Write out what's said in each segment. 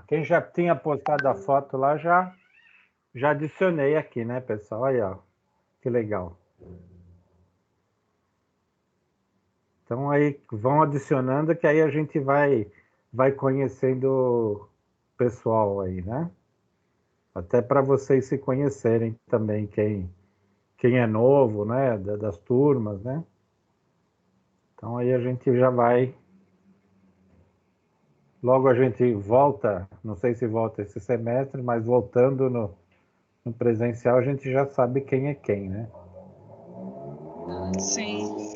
Quem já tinha postado a foto lá, já adicionei aqui, né, pessoal? Aí, ó, que legal. Então aí vão adicionando que aí a gente vai conhecendo o pessoal aí, né? Até para vocês se conhecerem também, quem é novo, né? Das turmas, né? Então aí a gente já vai. Logo a gente volta, não sei se volta esse semestre, mas voltando no presencial a gente já sabe quem é quem, né? Sim.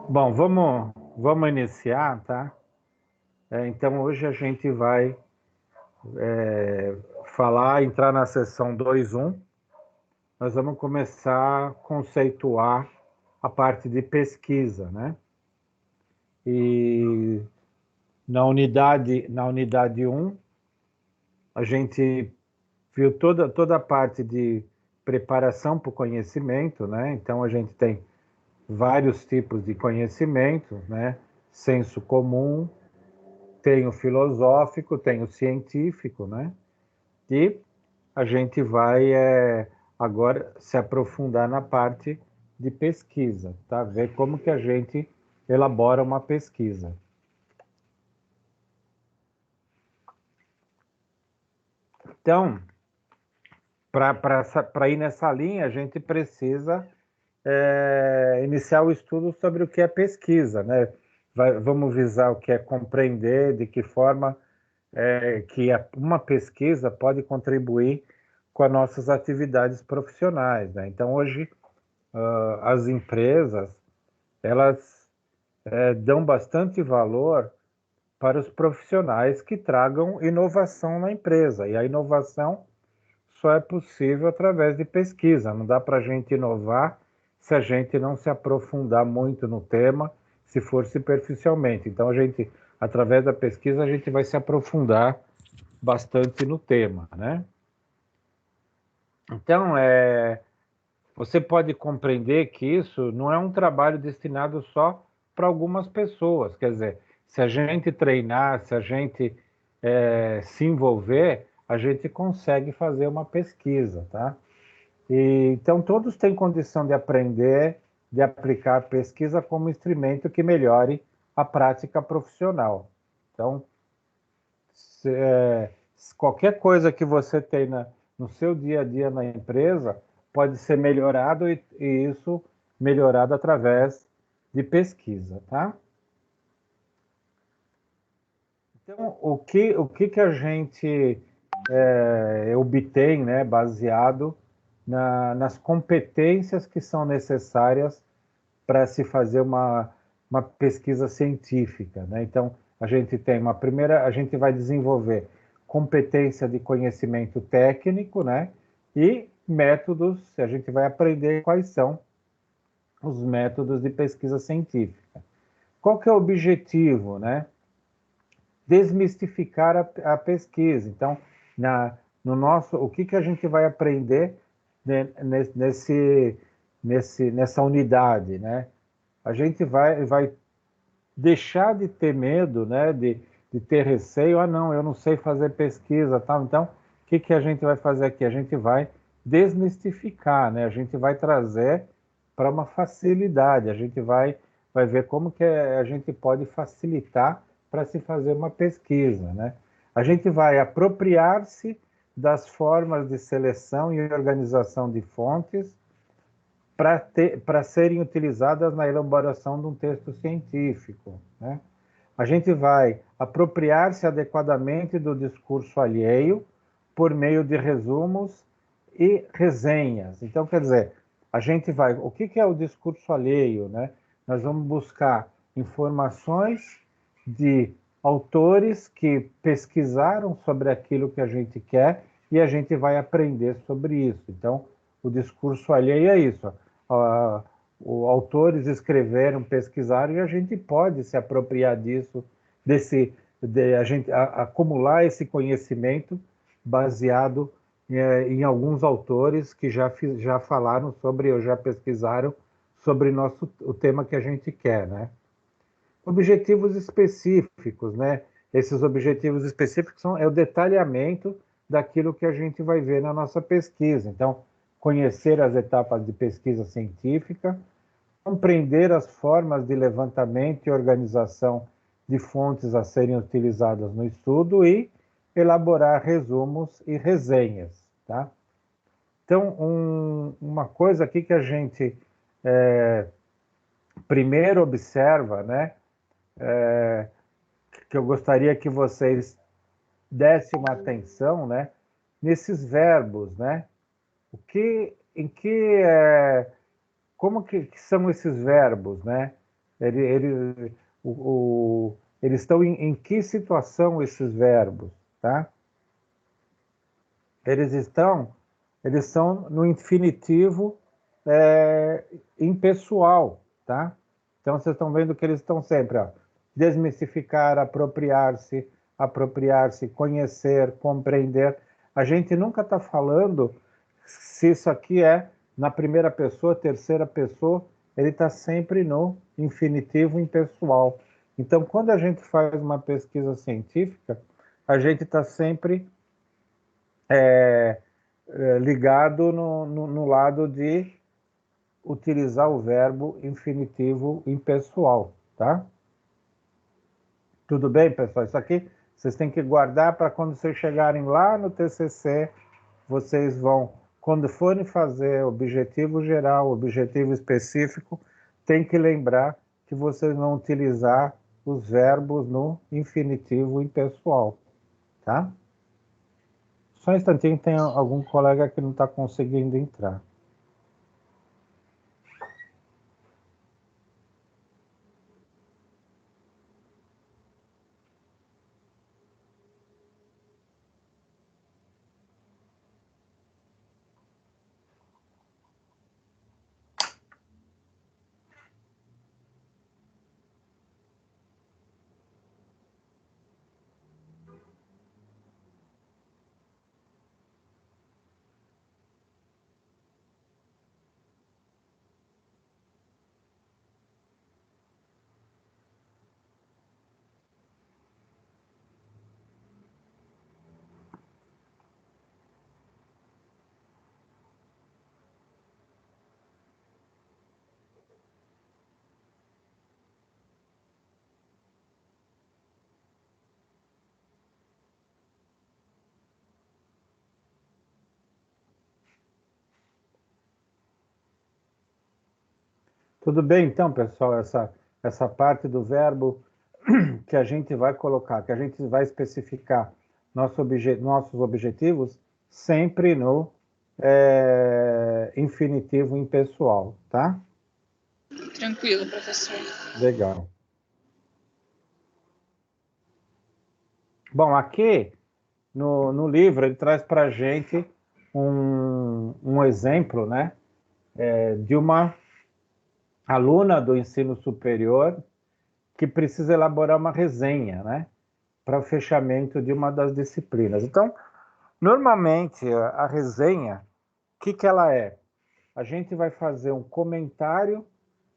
Bom, vamos iniciar, tá? Então hoje a gente vai entrar na sessão 2.1. Nós vamos começar a conceituar a parte de pesquisa, né? E na unidade 1, a gente viu toda a parte de preparação para o conhecimento, né? Então a gente tem vários tipos de conhecimento, né? Senso comum, tem o filosófico, tem o científico, né? E a gente vai agora se aprofundar na parte de pesquisa, tá? Ver como que a gente elabora uma pesquisa. Então, para ir nessa linha, a gente precisa iniciar o estudo sobre o que é pesquisa, né? Vamos visar o que é compreender, de que forma que uma pesquisa pode contribuir com as nossas atividades profissionais, né? Então, hoje, as empresas, elas dão bastante valor para os profissionais que tragam inovação na empresa. E a inovação só é possível através de pesquisa. Não dá para a gente inovar se a gente não se aprofundar muito no tema, se for superficialmente. Então, através da pesquisa, a gente vai se aprofundar bastante no tema, né? Então, você pode compreender que isso não é um trabalho destinado só para algumas pessoas. Quer dizer, se a gente treinar, se a gente se envolver, a gente consegue fazer uma pesquisa, tá? Então, todos têm condição de aprender, de aplicar a pesquisa como instrumento que melhore a prática profissional. Então, qualquer coisa que você tem no seu dia a dia na empresa pode ser melhorado e isso melhorado através de pesquisa, tá? Então, o que a gente obtém, né, baseado nas competências que são necessárias para se fazer uma pesquisa científica, né? Então, a gente vai desenvolver competência de conhecimento técnico, né? E métodos, a gente vai aprender quais são os métodos de pesquisa científica. Qual que é o objetivo, né? Desmistificar a pesquisa. Então, o que a gente vai aprender né, nessa unidade, né? A gente vai deixar de ter medo, né, de ter receio. Ah, não, eu não sei fazer pesquisa, tal. Então, o que a gente vai fazer aqui? A gente vai desmistificar, né? A gente vai trazer para uma facilidade. A gente vai ver como que a gente pode facilitar para se fazer uma pesquisa, né? A gente vai apropriar-se das formas de seleção e organização de fontes para serem utilizadas na elaboração de um texto científico, né? A gente vai apropriar-se adequadamente do discurso alheio por meio de resumos e resenhas. Então, quer dizer, o que é o discurso alheio, né? Nós vamos buscar informações de autores que pesquisaram sobre aquilo que a gente quer e a gente vai aprender sobre isso. Então, o discurso alheio é isso. Os autores escreveram, pesquisaram e a gente pode se apropriar disso, de a gente acumular esse conhecimento baseado em alguns autores que já falaram sobre, ou já pesquisaram sobre o tema que a gente quer, né? Objetivos específicos, né? esses objetivos específicos é o detalhamento daquilo que a gente vai ver na nossa pesquisa. Então, conhecer as etapas de pesquisa científica, compreender as formas de levantamento e organização de fontes a serem utilizadas no estudo e elaborar resumos e resenhas, tá? Então, uma coisa aqui que a gente primeiro observa, né, que eu gostaria que vocês dessem uma atenção, né, nesses verbos, né? Como que são esses verbos, né? Eles estão em que situação esses verbos, tá? Eles são no infinitivo impessoal, tá? Então, vocês estão vendo que eles estão sempre, ó, desmistificar, apropriar-se, conhecer, compreender. A gente nunca está falando se isso aqui é na primeira pessoa, terceira pessoa, ele está sempre no infinitivo impessoal. Então, quando a gente faz uma pesquisa científica, a gente está sempre ligado no lado de utilizar o verbo infinitivo impessoal, tá? Tudo bem, pessoal? Isso aqui vocês têm que guardar para quando vocês chegarem lá no TCC, vocês vão, quando forem fazer objetivo geral, objetivo específico, tem que lembrar que vocês vão utilizar os verbos no infinitivo impessoal, tá? Só um instantinho, tem algum colega que não está conseguindo entrar. Tudo bem, então, pessoal, essa parte do verbo que a gente vai colocar, que a gente vai especificar nossos objetivos sempre no infinitivo impessoal, tá? Tranquilo, professor. Legal. Bom, aqui no livro ele traz para a gente um exemplo, né, de uma aluna do ensino superior que precisa elaborar uma resenha, né, para o fechamento de uma das disciplinas. Então, normalmente a resenha, o que ela é? A gente vai fazer um comentário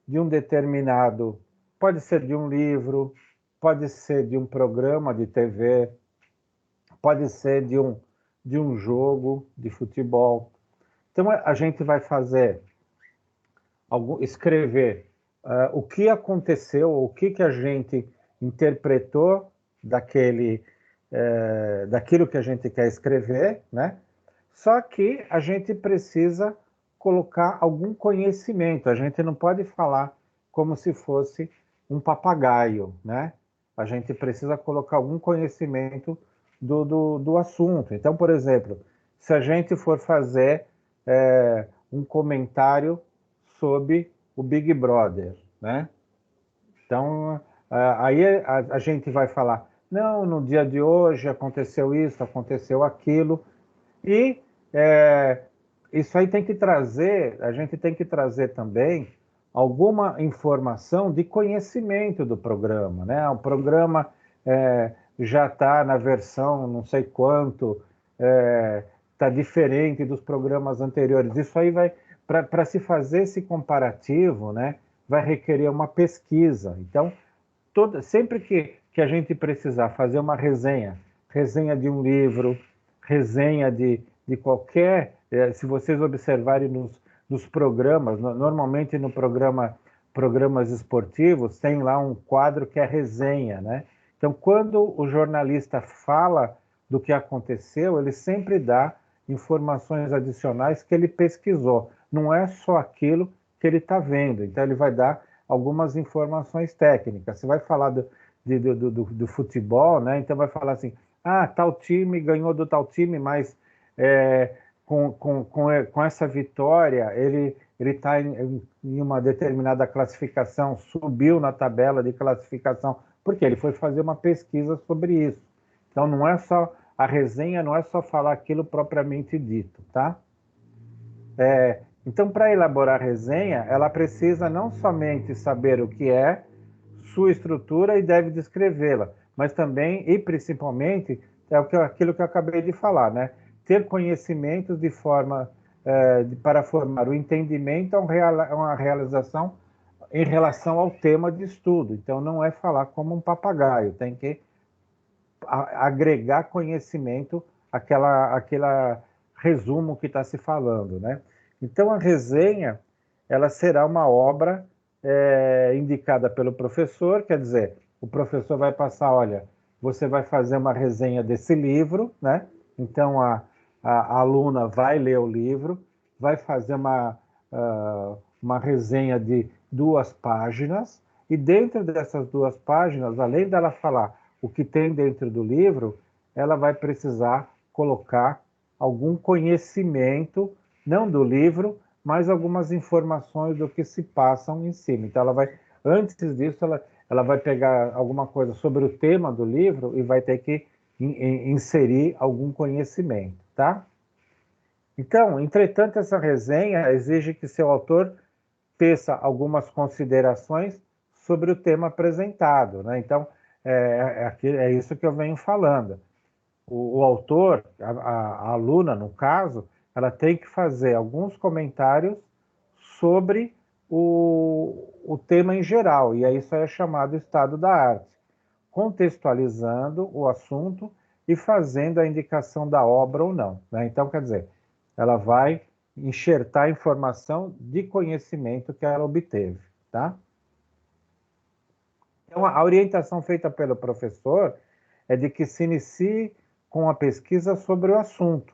de um determinado, pode ser de um livro, pode ser de um programa de TV, pode ser de um jogo de futebol. Então, a gente vai escrever o que aconteceu, o que a gente interpretou daquilo que a gente quer escrever, né? Só que a gente precisa colocar algum conhecimento. A gente não pode falar como se fosse um papagaio, né? A gente precisa colocar algum conhecimento do assunto. Então, por exemplo, se a gente for fazer um comentário sobre o Big Brother, né? Então, aí a gente vai falar, não, no dia de hoje aconteceu isso, aconteceu aquilo, e isso aí tem que trazer, a gente tem que trazer também alguma informação de conhecimento do programa, né? O programa já está na versão não sei quanto, está diferente dos programas anteriores. Isso aí vai, para se fazer esse comparativo, né, vai requerer uma pesquisa. Então, sempre que que a gente precisar fazer uma resenha, resenha de um livro, resenha de qualquer... se vocês observarem nos programas, normalmente no programas esportivos, tem lá um quadro que é resenha, né? Então, quando o jornalista fala do que aconteceu, ele sempre dá informações adicionais que ele pesquisou. Não é só aquilo que ele está vendo. Então, ele vai dar algumas informações técnicas. Você vai falar do futebol, né? Então, vai falar assim, tal time ganhou do tal time, mas com essa vitória, ele está em uma determinada classificação, subiu na tabela de classificação, porque ele foi fazer uma pesquisa sobre isso. Então, não é só a resenha, não é só falar aquilo propriamente dito, tá? Então, para elaborar a resenha, ela precisa não somente saber o que é, sua estrutura e deve descrevê-la, mas também, e principalmente, aquilo que eu acabei de falar, né? Ter conhecimentos de forma para formar o entendimento a uma realização em relação ao tema de estudo. Então, não é falar como um papagaio, tem que agregar conhecimento àquela resumo que está se falando, né? Então, a resenha, ela será uma obra indicada pelo professor, quer dizer, o professor vai passar, olha, você vai fazer uma resenha desse livro, né? Então, a aluna vai ler o livro, vai fazer uma resenha de 2 páginas, e dentro dessas 2 páginas, além dela falar o que tem dentro do livro, ela vai precisar colocar algum conhecimento, não do livro, mas algumas informações do que se passam em cima. Então, antes disso, ela vai pegar alguma coisa sobre o tema do livro e vai ter que inserir algum conhecimento, tá? Então, entretanto, essa resenha exige que seu autor teça algumas considerações sobre o tema apresentado, né? Então, é isso que eu venho falando. O autor, a aluna, no caso, ela tem que fazer alguns comentários sobre o tema em geral, e aí isso é chamado estado da arte, contextualizando o assunto e fazendo a indicação da obra ou não, né? Então, quer dizer, ela vai enxertar a informação de conhecimento que ela obteve, tá? Então, a orientação feita pelo professor é de que se inicie com a pesquisa sobre o assunto.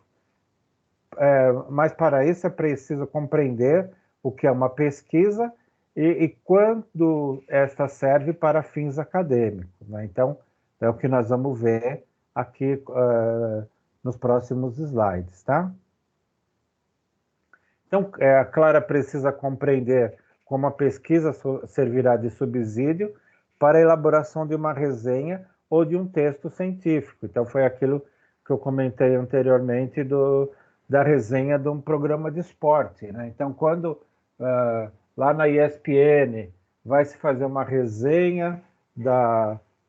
Mas para isso é preciso compreender o que é uma pesquisa e quando esta serve para fins acadêmicos, né? Então, é o que nós vamos ver aqui nos próximos slides, tá? Então, a Clara precisa compreender como a pesquisa servirá de subsídio para a elaboração de uma resenha ou de um texto científico. Então, foi aquilo que eu comentei anteriormente da resenha de um programa de esporte, né? Então, quando lá na ESPN vai se fazer uma resenha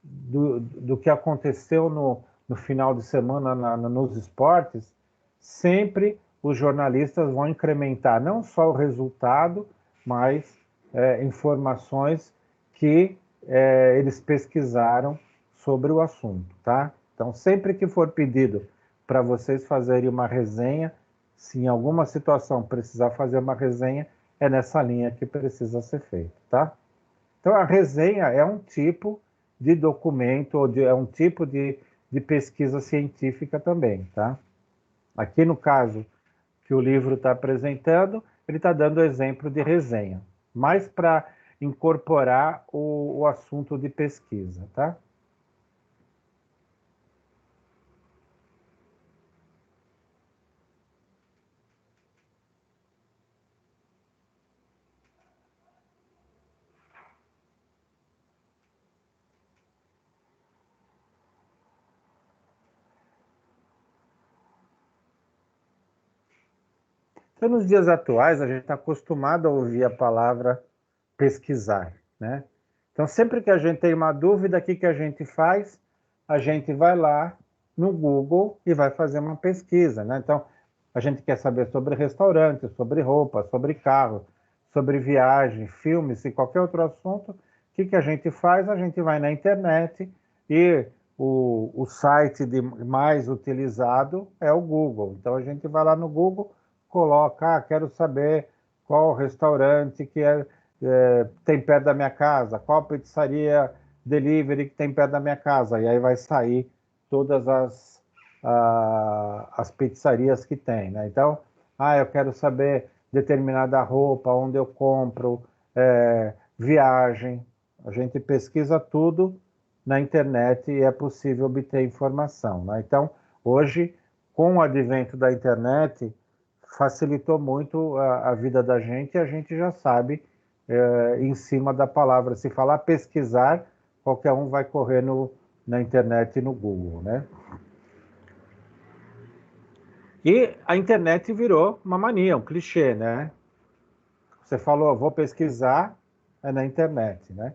do que aconteceu no final de semana nos esportes, sempre os jornalistas vão incrementar não só o resultado, mas informações que eles pesquisaram sobre o assunto, tá? Então, sempre que for pedido para vocês fazerem uma resenha, se em alguma situação precisar fazer uma resenha, é nessa linha que precisa ser feito, tá? Então, a resenha é um tipo de documento, ou é um tipo de pesquisa científica também, tá? Aqui no caso que o livro está apresentando, ele está dando exemplo de resenha, mais para incorporar o assunto de pesquisa, tá? Então, nos dias atuais, a gente está acostumado a ouvir a palavra pesquisar, né? Então, sempre que a gente tem uma dúvida, o que a gente faz? A gente vai lá no Google e vai fazer uma pesquisa, né? Então, a gente quer saber sobre restaurantes, sobre roupa, sobre carro, sobre viagem, filmes e qualquer outro assunto. O que a gente faz? A gente vai na internet, e o site mais utilizado é o Google. Então a gente vai lá no Google, coloca, quero saber qual restaurante que tem perto da minha casa, qual pizzaria delivery que tem perto da minha casa, e aí vai sair todas as pizzarias que tem, né? Então, eu quero saber determinada roupa, onde eu compro, viagem. A gente pesquisa tudo na internet e é possível obter informação, né? Então, hoje, com o advento da internet, facilitou muito a vida da gente e a gente já sabe, em cima da palavra. Se falar pesquisar, qualquer um vai correr na internet e no Google, né? E a internet virou uma mania, um clichê, né? Você falou, vou pesquisar, é na internet, né?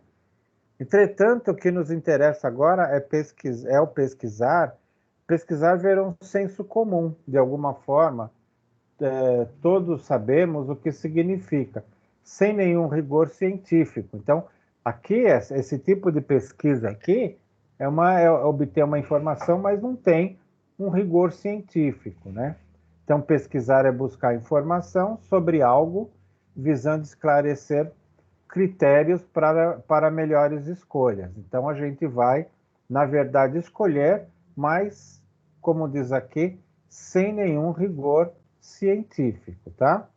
Entretanto, o que nos interessa agora é o pesquisar. Pesquisar virou um senso comum, de alguma forma. Todos sabemos o que significa, sem nenhum rigor científico. Então, aqui, esse tipo de pesquisa aqui é obter uma informação, mas não tem um rigor científico, né? Então, pesquisar é buscar informação sobre algo, visando esclarecer critérios para melhores escolhas. Então, a gente vai, na verdade, escolher, mas, como diz aqui, sem nenhum rigor científico, tá?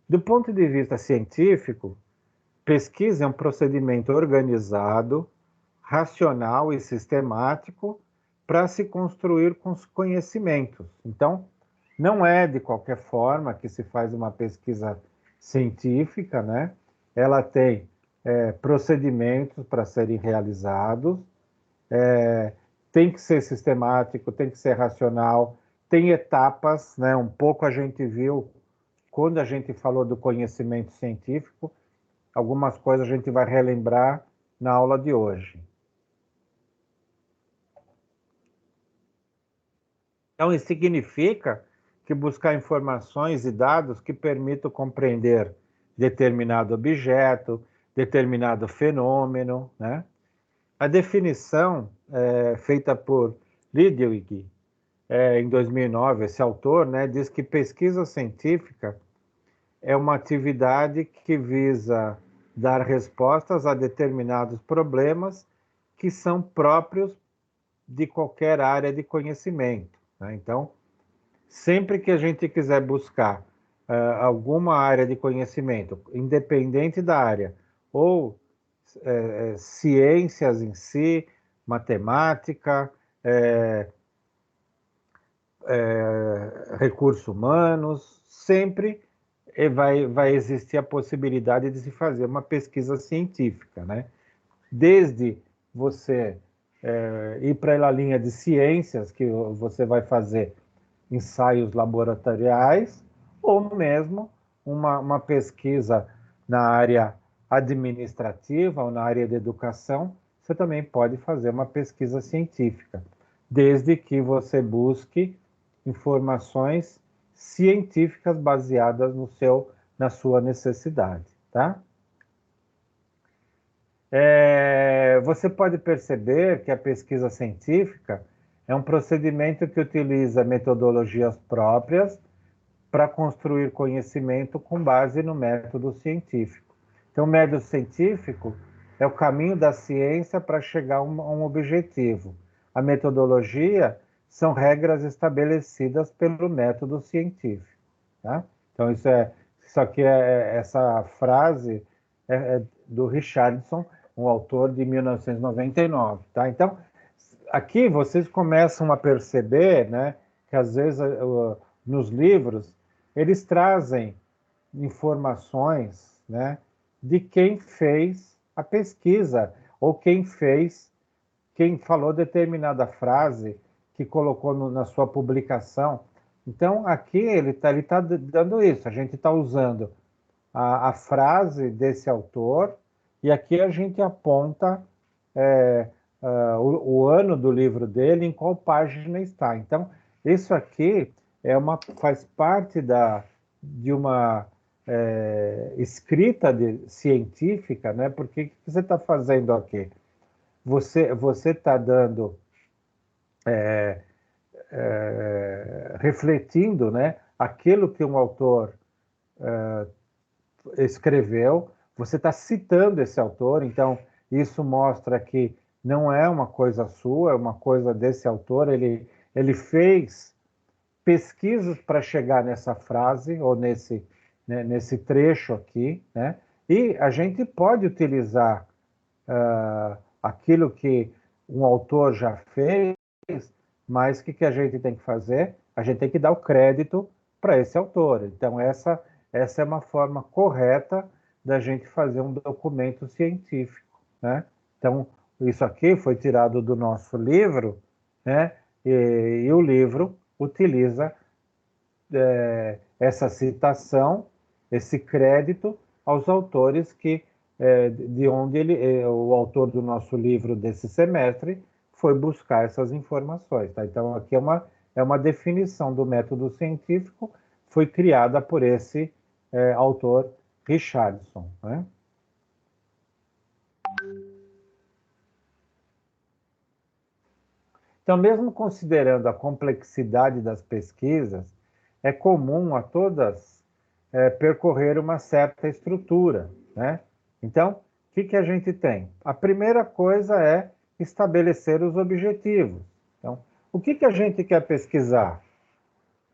Do ponto de vista científico, pesquisa é um procedimento organizado, racional e sistemático para se construir com os conhecimentos. Então, não é de qualquer forma que se faz uma pesquisa científica, né? Ela tem procedimentos para serem realizados, tem que ser sistemático, tem que ser racional, tem etapas, né? Um pouco a gente viu quando a gente falou do conhecimento científico, algumas coisas a gente vai relembrar na aula de hoje. Então, isso significa que buscar informações e dados que permitam compreender determinado objeto, determinado fenômeno, né? A definição feita por Lidwig, em 2009, esse autor, né, diz que pesquisa científica é uma atividade que visa dar respostas a determinados problemas que são próprios de qualquer área de conhecimento, né? Então, sempre que a gente quiser buscar alguma área de conhecimento, independente da área, ou ciências em si, matemática, recursos humanos, sempre vai existir a possibilidade de se fazer uma pesquisa científica, né? Desde você ir para a linha de ciências, que você vai fazer ensaios laboratoriais, ou mesmo uma pesquisa na área administrativa ou na área de educação, você também pode fazer uma pesquisa científica, desde que você busque informações científicas baseadas na sua necessidade, tá? Você pode perceber que a pesquisa científica é um procedimento que utiliza metodologias próprias para construir conhecimento com base no método científico. Então, o método científico é o caminho da ciência para chegar a um objetivo. A metodologia são regras estabelecidas pelo método científico, tá? Então, essa frase é do Richardson, um autor de 1999, tá? Então, aqui vocês começam a perceber, né, que às vezes nos livros eles trazem informações, né, de quem fez a pesquisa ou quem falou determinada frase que colocou na sua publicação. Então, aqui ele tá dando isso. A gente está usando a frase desse autor e aqui a gente aponta o ano do livro dele, em qual página está. Então, isso aqui faz parte de uma escrita científica, né? Porque o que você está fazendo aqui? você está dando, refletindo, né, aquilo que um autor escreveu, você está citando esse autor, então isso mostra que não é uma coisa sua, é uma coisa desse autor, ele fez pesquisas para chegar nessa frase ou nesse trecho aqui, né? E a gente pode utilizar aquilo que um autor já fez, mas o que a gente tem que fazer? A gente tem que dar o crédito para esse autor. Então, essa é uma forma correta da gente fazer um documento científico, né? Então, isso aqui foi tirado do nosso livro, né? E o livro utiliza essa citação, esse crédito aos autores de onde o autor do nosso livro desse semestre foi buscar essas informações. Tá? Então, aqui é uma definição do método científico, foi criada por esse autor Richardson. Né? Então, mesmo considerando a complexidade das pesquisas, é comum a todas percorrer uma certa estrutura, né? Então, o que a gente tem? A primeira coisa é estabelecer os objetivos. Então, o que a gente quer pesquisar?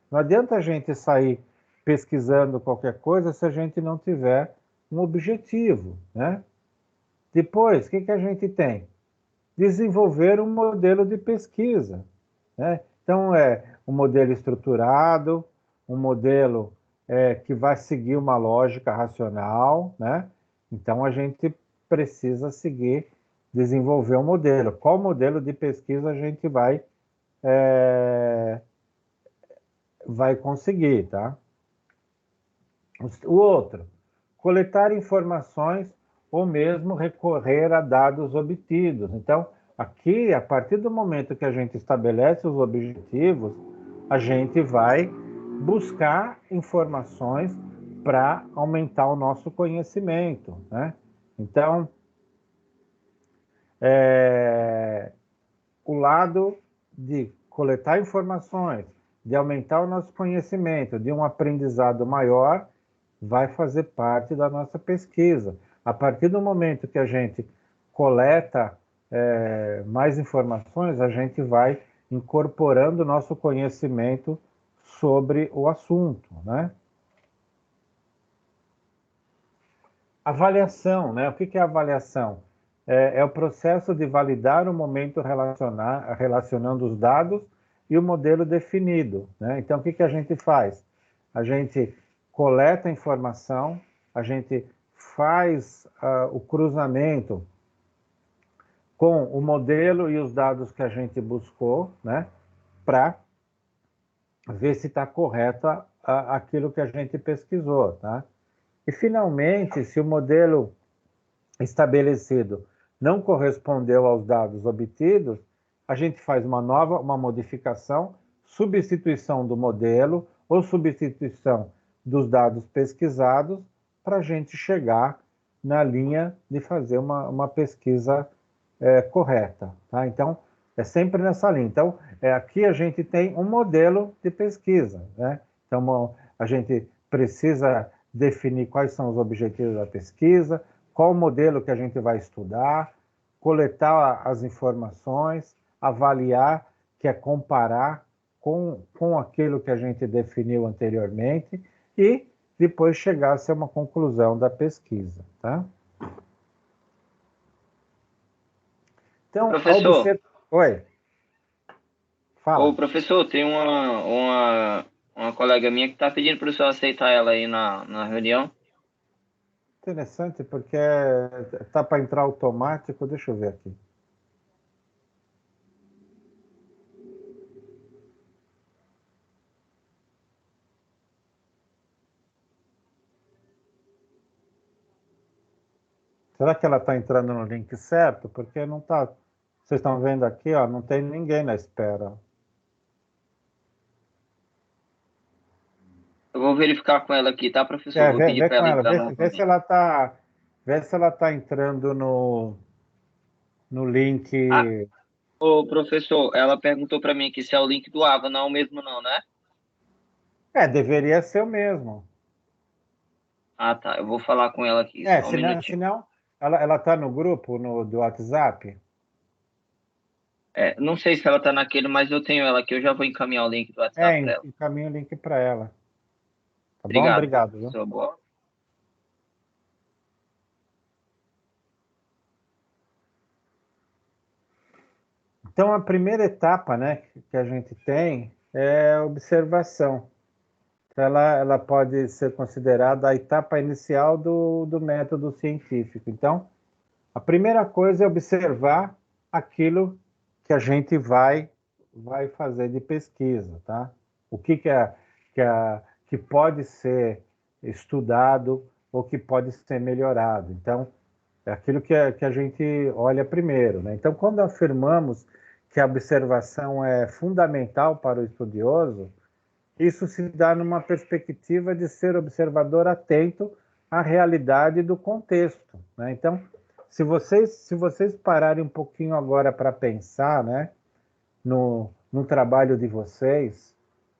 Não adianta a gente sair pesquisando qualquer coisa se a gente não tiver um objetivo, né? Depois, o que a gente tem? Desenvolver um modelo de pesquisa, né? Então, é um modelo estruturado, um modelo que vai seguir uma lógica racional, né? Então, a gente precisa seguir, desenvolver um modelo. Qual modelo de pesquisa a gente vai conseguir, tá? O outro, coletar informações ou mesmo recorrer a dados obtidos. Então, aqui, a partir do momento que a gente estabelece os objetivos, a gente vai buscar informações para aumentar o nosso conhecimento, né? Então, o lado de coletar informações, de aumentar o nosso conhecimento, de um aprendizado maior, vai fazer parte da nossa pesquisa. A partir do momento que a gente coleta mais informações, a gente vai incorporando o nosso conhecimento sobre o assunto, né? Avaliação, né? O que é avaliação? É o processo de validar o momento relacionando os dados e o modelo definido, né? Então, o que a gente faz? A gente coleta a informação, a gente faz o cruzamento com o modelo e os dados que a gente buscou, né? Para ver se está correto aquilo que a gente pesquisou, tá? E, finalmente, se o modelo estabelecido não correspondeu aos dados obtidos, a gente faz uma modificação, substituição do modelo ou substituição dos dados pesquisados para a gente chegar na linha de fazer uma pesquisa correta. Tá? Então, é sempre nessa linha. Então, aqui a gente tem um modelo de pesquisa. Né? Então, a gente precisa definir quais são os objetivos da pesquisa, qual o modelo que a gente vai estudar, coletar as informações, avaliar, que é comparar com aquilo que a gente definiu anteriormente e depois chegar a ser uma conclusão da pesquisa. Tá? Então, Professor, Oi, fala. professor, tem uma colega minha que está pedindo para o senhor aceitar ela aí na reunião. Interessante, porque tá para entrar automático. Deixa eu ver aqui. Será que ela está entrando no link certo? Porque não está. Vocês estão vendo aqui, ó, não tem ninguém na espera. Eu vou verificar com ela aqui, tá, professor? Vou pedir Vê para com ela ela, entrar vê se ela está entrando no. no link. Ah, ô, professor, ela perguntou para mim aqui se é o link do Ava, não é o mesmo não, né? Deveria ser o mesmo. Ah, tá. Eu vou falar com ela aqui, só um minutinho. Senão ela tá no grupo do WhatsApp. Não sei se ela tá naquele, mas eu tenho ela aqui. Eu já vou encaminhar o link do WhatsApp para ela. Encaminha o link para ela. Tá bom? Obrigado, Obrigado, viu? professor. Boa. Então, a primeira etapa, né, que a gente tem é a observação. Então, ela pode ser considerada a etapa inicial do método científico. Então, a primeira coisa é observar aquilo que a gente vai fazer de pesquisa, tá? O que pode ser estudado ou que pode ser melhorado. Então, é aquilo que a gente olha primeiro, né? Então, quando afirmamos que a observação é fundamental para o estudioso, isso se dá numa perspectiva de ser observador atento à realidade do contexto, né? Então, se vocês pararem um pouquinho agora para pensar, né, no trabalho de vocês,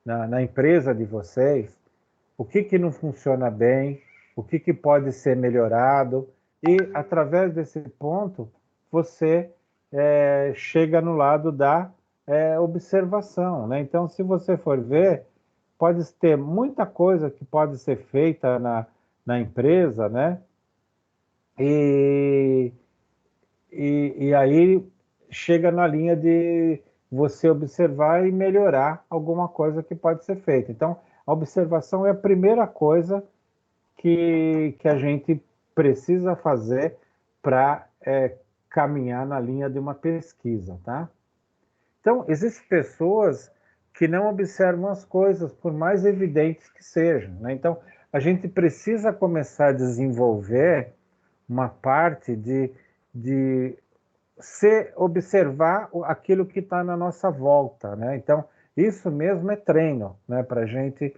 na empresa de vocês, o que não funciona bem, o que pode ser melhorado, e através desse ponto você chega no lado da observação, né? Então, se você for ver, pode ter muita coisa que pode ser feita na empresa, né? E, e aí chega na linha de você observar e melhorar alguma coisa que pode ser feita. Então, a observação é a primeira coisa que a gente precisa fazer para caminhar na linha de uma pesquisa, tá? Então, existem pessoas que não observam as coisas, por mais evidentes que sejam, né? Então, a gente precisa começar a desenvolver uma parte de se observar aquilo que está na nossa volta, né? Então, isso mesmo é treino, né? Para a gente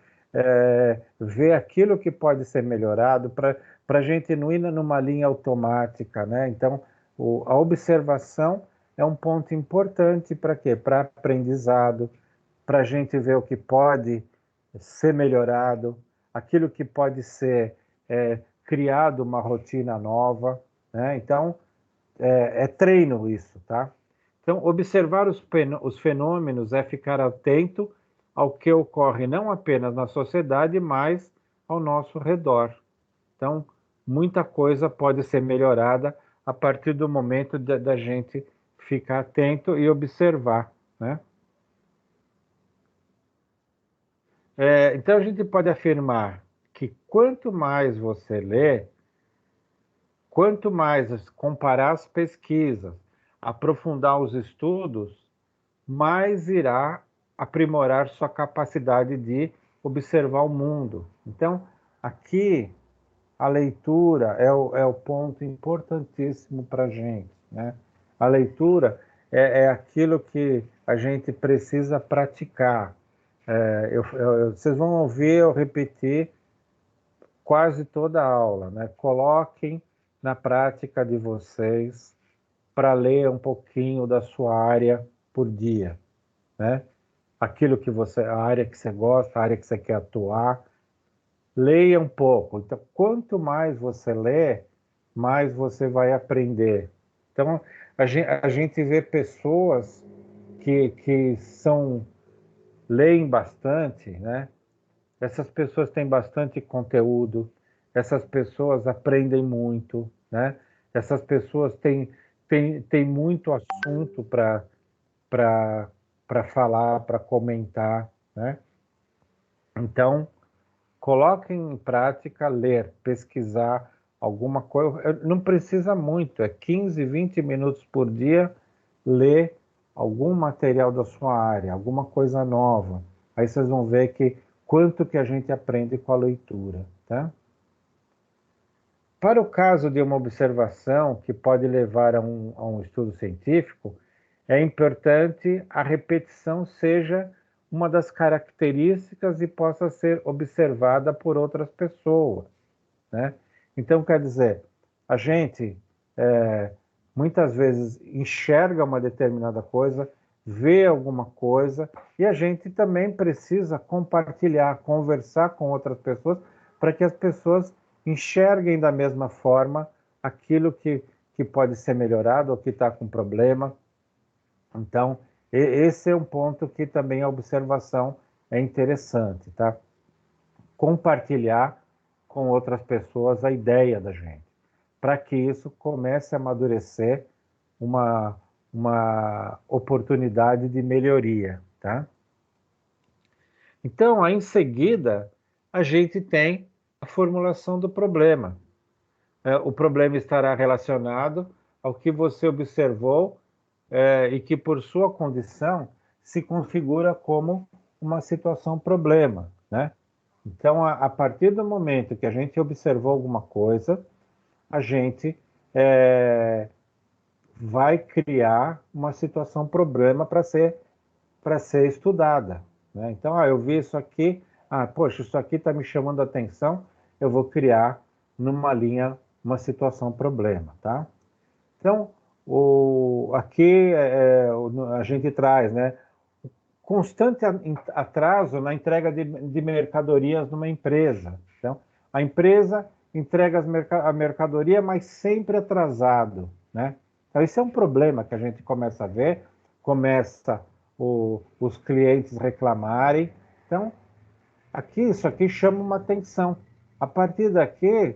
ver aquilo que pode ser melhorado, para a gente não ir numa linha automática, né? Então, a observação é um ponto importante para quê? Para aprendizado, para a gente ver o que pode ser melhorado, aquilo que pode ser criado uma rotina nova, né? Então, é treino isso, tá? Então, observar os fenômenos é ficar atento ao que ocorre não apenas na sociedade, mas ao nosso redor. Então, muita coisa pode ser melhorada a partir do momento da gente ficar atento e observar, né? Então, a gente pode afirmar que quanto mais você lê, quanto mais comparar as pesquisas, aprofundar os estudos, mais irá aprimorar sua capacidade de observar o mundo. Então, aqui, a leitura é o ponto importantíssimo para a gente, né? A leitura é aquilo que a gente precisa praticar. Vocês vão ouvir eu repetir quase toda a aula, né? Coloquem na prática de vocês para ler um pouquinho da sua área por dia, né? Aquilo que a área que você gosta, a área que você quer atuar, leia um pouco. Então, quanto mais você lê, mais você vai aprender. Então, a gente vê pessoas que leem bastante, né? Essas pessoas têm bastante conteúdo, essas pessoas aprendem muito, né? Essas pessoas têm muito assunto para falar, para comentar, né? Então, coloque em prática ler, pesquisar alguma coisa. Não precisa muito, é 15, 20 minutos por dia, ler algum material da sua área, alguma coisa nova. Aí vocês vão ver que quanto que a gente aprende com a leitura, tá? Para o caso de uma observação que pode levar a um estudo científico, é importante a repetição seja uma das características e possa ser observada por outras pessoas, né? Então, quer dizer, a gente muitas vezes enxerga uma determinada coisa, vê alguma coisa, e a gente também precisa compartilhar, conversar com outras pessoas, para que as pessoas enxerguem da mesma forma aquilo que pode ser melhorado ou que está com problema. Então, esse é um ponto que também a observação é interessante, tá? Compartilhar com outras pessoas a ideia da gente, para que isso comece a amadurecer uma oportunidade de melhoria, tá? Então, aí em seguida, a gente tem a formulação do problema. O problema estará relacionado ao que você observou e que, por sua condição, se configura como uma situação problema, né? Então, a partir do momento que a gente observou alguma coisa, a gente vai criar uma situação problema para ser estudada, né? Então, eu vi isso aqui, poxa, isso aqui está me chamando a atenção, eu vou criar numa linha uma situação problema, tá? Então, aqui a gente traz, né, constante atraso na entrega de mercadorias numa empresa. Então, a empresa entrega a mercadoria, mas sempre atrasado, né? Então, isso é um problema que a gente começa a ver, começa os clientes reclamarem. Então, isso aqui chama uma atenção. A partir daqui,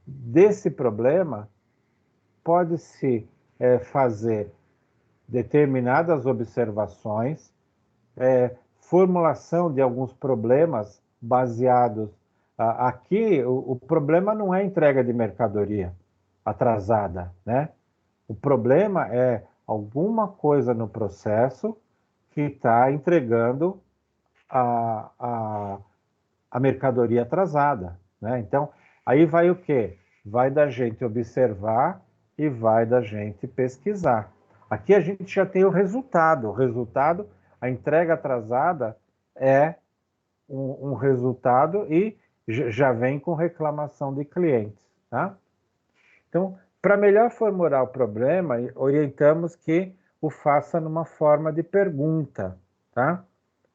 desse problema, pode-se fazer determinadas observações, formulação de alguns problemas baseados. Aqui, o problema não é entrega de mercadoria atrasada, né? O problema é alguma coisa no processo que está entregando a mercadoria atrasada, né? Então, aí vai o quê? Vai da gente observar e vai da gente pesquisar. Aqui a gente já tem o resultado. O resultado, a entrega atrasada é um resultado e já vem com reclamação de clientes, tá? Então, para melhor formular o problema, orientamos que o faça numa forma de pergunta, tá?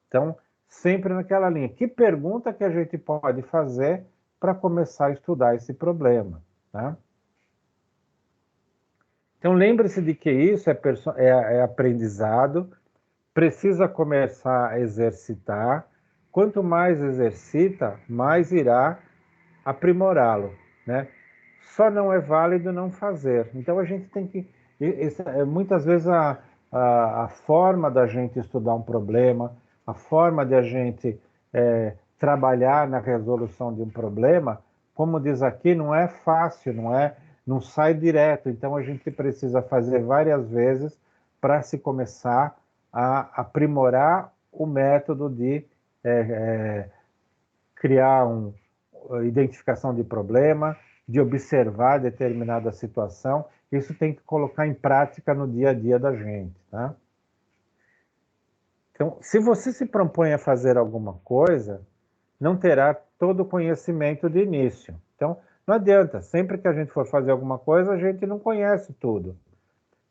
Então, sempre naquela linha. Que pergunta que a gente pode fazer para começar a estudar esse problema, tá? Então, lembre-se de que isso é aprendizado, precisa começar a exercitar. Quanto mais exercita, mais irá aprimorá-lo, né? Só não é válido não fazer. Então, a gente tem que... muitas vezes a forma da gente estudar um problema, a forma de a gente trabalhar na resolução de um problema, como diz aqui, não é fácil, não sai direto. Então, a gente precisa fazer várias vezes para se começar a aprimorar o método de criar uma identificação de problema, de observar determinada situação. Isso tem que colocar em prática no dia a dia da gente, tá? Então, se você se propõe a fazer alguma coisa, não terá todo o conhecimento de início. Então, não adianta, sempre que a gente for fazer alguma coisa, a gente não conhece tudo.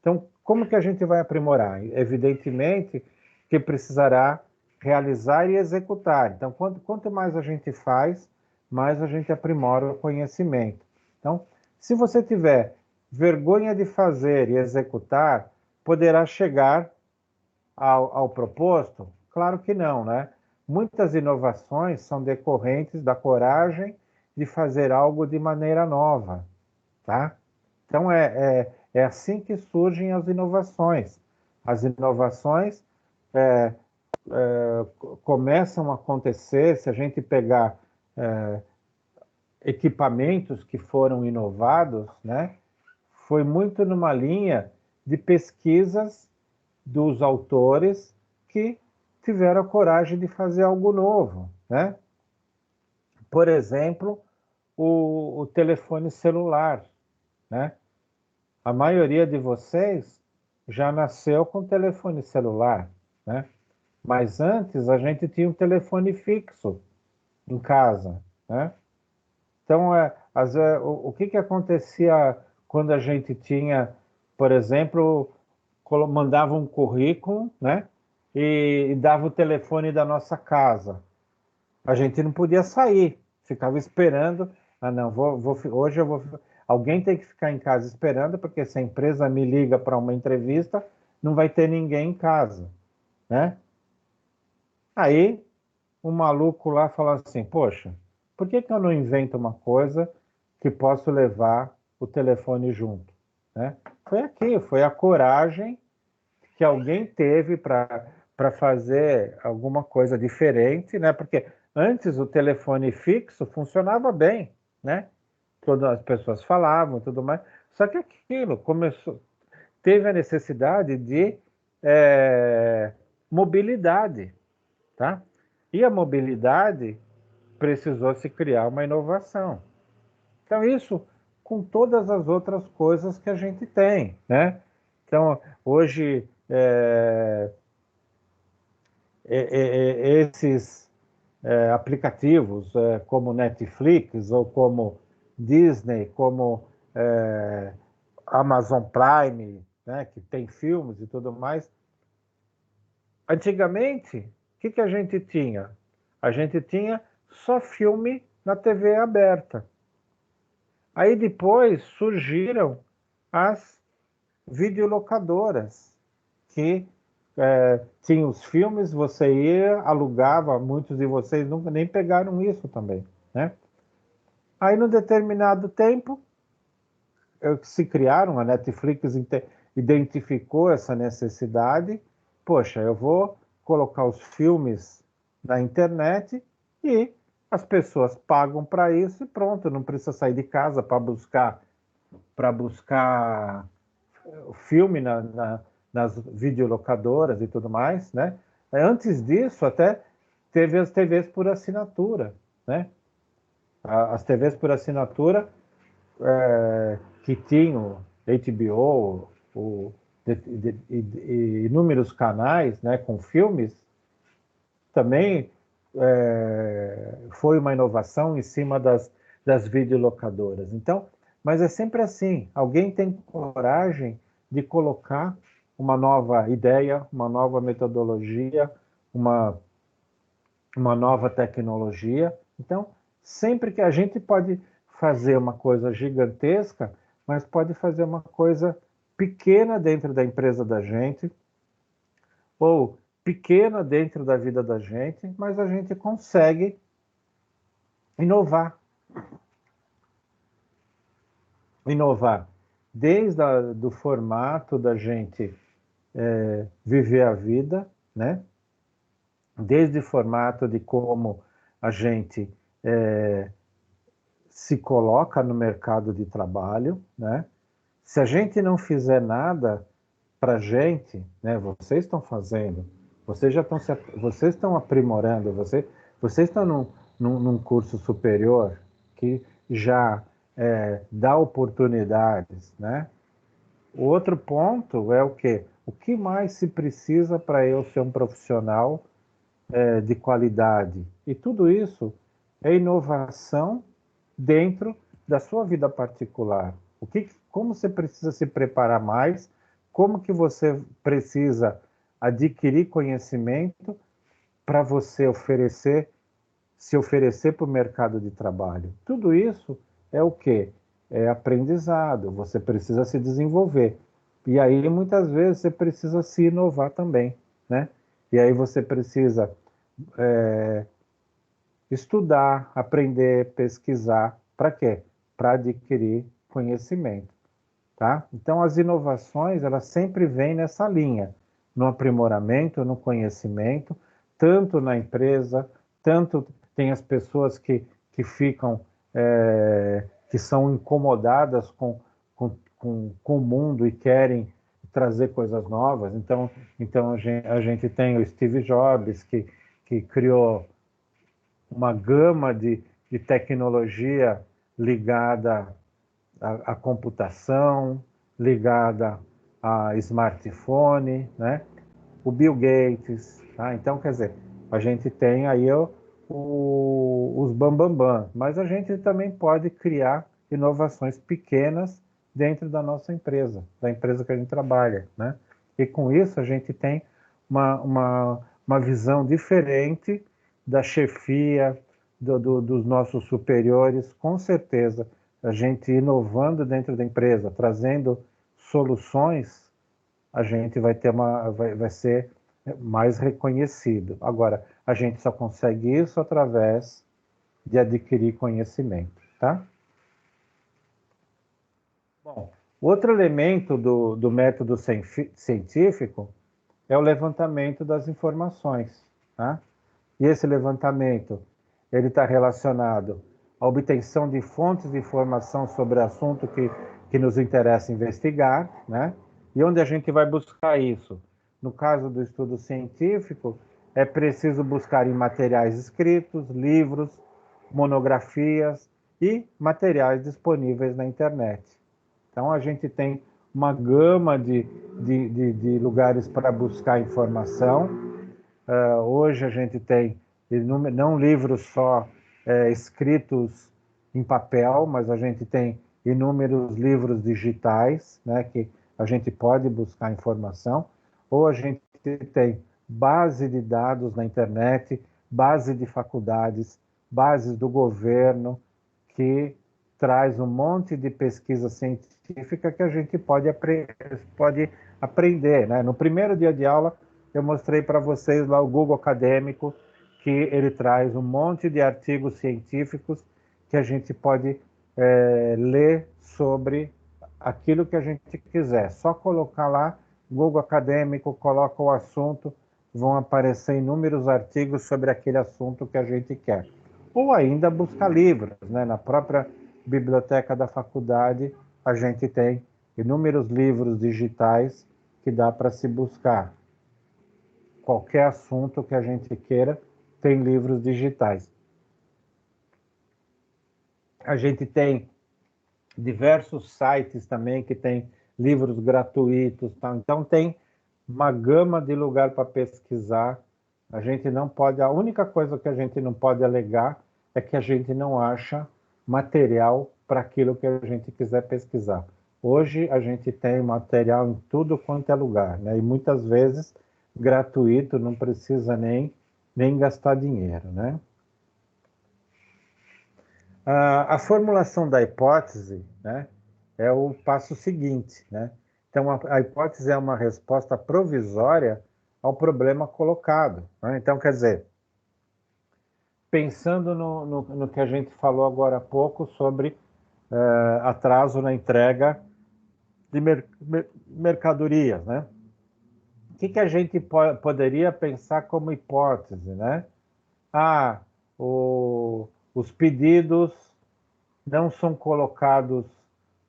Então, como que a gente vai aprimorar? Evidentemente que precisará realizar e executar. Então, quanto mais a gente faz, mais a gente aprimora o conhecimento. Então, se você tiver vergonha de fazer e executar, poderá chegar ao proposto? Claro que não, né? Muitas inovações são decorrentes da coragem de fazer algo de maneira nova, tá? Então, é assim que surgem as inovações. As inovações começam a acontecer, se a gente pegar equipamentos que foram inovados, né? Foi muito numa linha de pesquisas dos autores que tiveram a coragem de fazer algo novo, né? Por exemplo, o telefone celular, né? A maioria de vocês já nasceu com telefone celular, né? Mas antes a gente tinha um telefone fixo em casa, né? Então, o que acontecia quando a gente tinha por exemplo, mandava um currículo, né? E dava o telefone da nossa casa. A gente não podia sair, ficava esperando. Ah, não, hoje eu vou. Alguém tem que ficar em casa esperando, porque se a empresa me liga para uma entrevista, não vai ter ninguém em casa, né? Aí um maluco lá falou assim: poxa, por que que eu não invento uma coisa que posso levar o telefone junto, né? Foi a coragem que alguém teve para fazer alguma coisa diferente, né? Porque antes o telefone fixo funcionava bem, né? Todas as pessoas falavam e tudo mais. Só que aquilo teve a necessidade de é, mobilidade, tá? E a mobilidade precisou se criar uma inovação. Então, isso com todas as outras coisas que a gente tem, né? Então, hoje, esses aplicativos como Netflix ou como Disney, como Amazon Prime, né, que tem filmes e tudo mais. Antigamente, o que a gente tinha? A gente tinha só filme na TV aberta. Aí depois surgiram as videolocadoras, que tinham os filmes, você ia, alugava, muitos de vocês nunca nem pegaram isso também, né? Aí, num determinado tempo, se criaram, a Netflix identificou essa necessidade. Poxa, eu vou colocar os filmes na internet e as pessoas pagam para isso e pronto, não precisa sair de casa para buscar o filme nas videolocadoras e tudo mais, né? Antes disso, até teve as TVs por assinatura, né? As TVs por assinatura que tinham HBO, inúmeros canais, né, com filmes, também foi uma inovação em cima das videolocadoras. Então, mas é sempre assim, alguém tem coragem de colocar uma nova ideia, uma nova metodologia, uma, uma nova tecnologia. Então, sempre que a gente pode fazer uma coisa gigantesca, mas pode fazer uma coisa pequena dentro da empresa da gente, ou pequena dentro da vida da gente, mas a gente consegue inovar. Inovar desde do formato da gente viver a vida, né? Desde o formato de como a gente se coloca no mercado de trabalho, né? Se a gente não fizer nada para a gente, né? Vocês estão fazendo, vocês estão aprimorando, vocês estão num curso superior que já dá oportunidades, né? O outro ponto é o quê? O que mais se precisa para eu ser um profissional de qualidade? E tudo isso é inovação dentro da sua vida particular. Como você precisa se preparar mais? Como que você precisa adquirir conhecimento para você se oferecer para o mercado de trabalho? Tudo isso é o quê? É aprendizado. Você precisa se desenvolver. E aí, muitas vezes, você precisa se inovar também, né? E aí você precisa estudar, aprender, pesquisar. Para quê? Para adquirir conhecimento, tá? Então, as inovações, elas sempre vêm nessa linha, no aprimoramento, no conhecimento, tanto na empresa, tanto tem as pessoas que ficam, que são incomodadas com o mundo e querem trazer coisas novas. Então a gente tem o Steve Jobs, que criou uma gama de tecnologia ligada à computação, ligada a smartphone, né? O Bill Gates, tá? Então, quer dizer, a gente tem aí os bambambam, mas a gente também pode criar inovações pequenas dentro da nossa empresa, da empresa que a gente trabalha, né? E com isso a gente tem uma visão diferente da chefia, dos nossos superiores, com certeza. A gente inovando dentro da empresa, trazendo soluções, a gente vai ser mais reconhecido. Agora, a gente só consegue isso através de adquirir conhecimento, tá? Bom, outro elemento do método científico é o levantamento das informações, tá? E esse levantamento, ele está relacionado à obtenção de fontes de informação sobre o assunto que nos interessa investigar, né? E onde a gente vai buscar isso? No caso do estudo científico, é preciso buscar em materiais escritos, livros, monografias e materiais disponíveis na internet. Então, a gente tem uma gama de lugares para buscar informação. Hoje a gente tem não livros só escritos em papel, mas a gente tem inúmeros livros digitais, né, que a gente pode buscar informação, ou a gente tem base de dados na internet, base de faculdades, bases do governo, que traz um monte de pesquisa científica que a gente pode aprender, né? No primeiro dia de aula, eu mostrei para vocês lá o Google Acadêmico, que ele traz um monte de artigos científicos que a gente pode ler sobre aquilo que a gente quiser. Só colocar lá, Google Acadêmico, coloca o assunto, vão aparecer inúmeros artigos sobre aquele assunto que a gente quer. Ou ainda buscar livros, né? Na própria biblioteca da faculdade, a gente tem inúmeros livros digitais que dá para se buscar. Qualquer assunto que a gente queira, tem livros digitais. A gente tem diversos sites também que tem livros gratuitos, tá? Então tem uma gama de lugar para pesquisar. A gente não pode, a única coisa que a gente não pode alegar é que a gente não acha material para aquilo que a gente quiser pesquisar. Hoje a gente tem material em tudo quanto é lugar, né? E muitas vezes gratuito, não precisa nem gastar dinheiro, né? A formulação da hipótese, né, é o passo seguinte, né? Então, a hipótese é uma resposta provisória ao problema colocado, né? Então, quer dizer, pensando no que a gente falou agora há pouco sobre atraso na entrega de mercadorias, né? O que a gente poderia pensar como hipótese, né? Ah, os pedidos não são colocados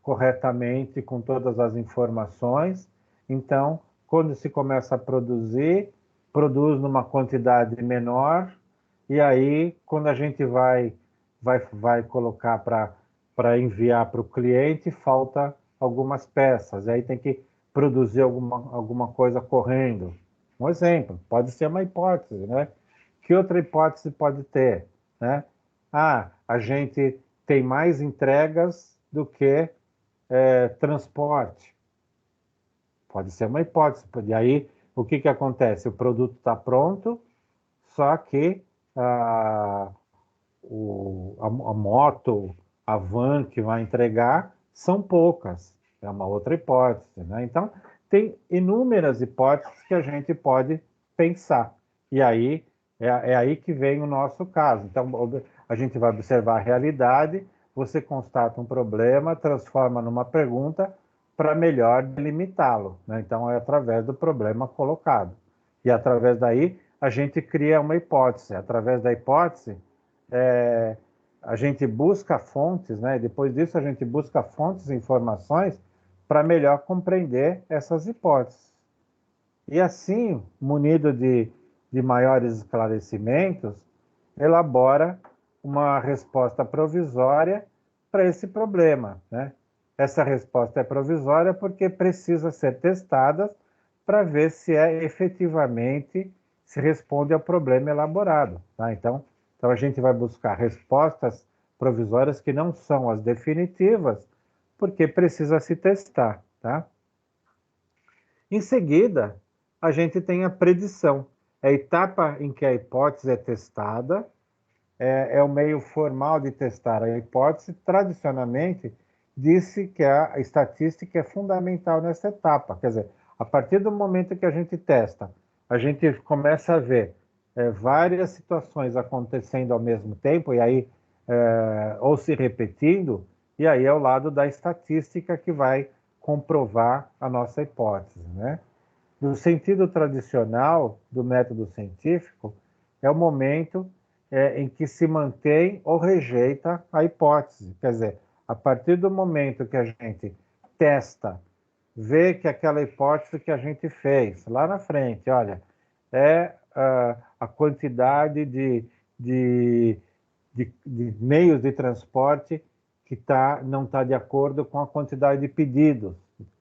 corretamente com todas as informações, então, quando se começa a produz numa quantidade menor, e aí, quando a gente vai colocar para enviar para o cliente, falta algumas peças, e aí tem que produzir alguma coisa correndo. Um exemplo, pode ser uma hipótese, né? Que outra hipótese pode ter, né? Ah, a gente tem mais entregas do que transporte. Pode ser uma hipótese. E aí, o que acontece? O produto está pronto, só que a moto, a van que vai entregar, são poucas. É uma outra hipótese, né? Então, tem inúmeras hipóteses que a gente pode pensar. E aí, é aí que vem o nosso caso. Então, a gente vai observar a realidade, você constata um problema, transforma numa pergunta para melhor delimitá-lo, né? Então, é através do problema colocado. E através daí, a gente cria uma hipótese. Através da hipótese, a gente busca fontes, né? Depois disso, a gente busca fontes e informações para melhor compreender essas hipóteses. E assim, munido de maiores esclarecimentos, elabora uma resposta provisória para esse problema, né? Essa resposta é provisória porque precisa ser testada para ver se efetivamente se responde ao problema elaborado, tá? Então a gente vai buscar respostas provisórias que não são as definitivas porque precisa se testar, tá? Em seguida, a gente tem a predição. É a etapa em que a hipótese é testada, é o meio formal de testar a hipótese. Tradicionalmente, disse que a estatística é fundamental nessa etapa. Quer dizer, a partir do momento que a gente testa, a gente começa a ver várias situações acontecendo ao mesmo tempo, e aí, ou se repetindo, e aí é o lado da estatística que vai comprovar a nossa hipótese, né? No sentido tradicional do método científico, é o momento em que se mantém ou rejeita a hipótese. Quer dizer, a partir do momento que a gente testa, vê que aquela hipótese que a gente fez lá na frente, olha, é a quantidade de meios de transporte que não está de acordo com a quantidade de pedidos.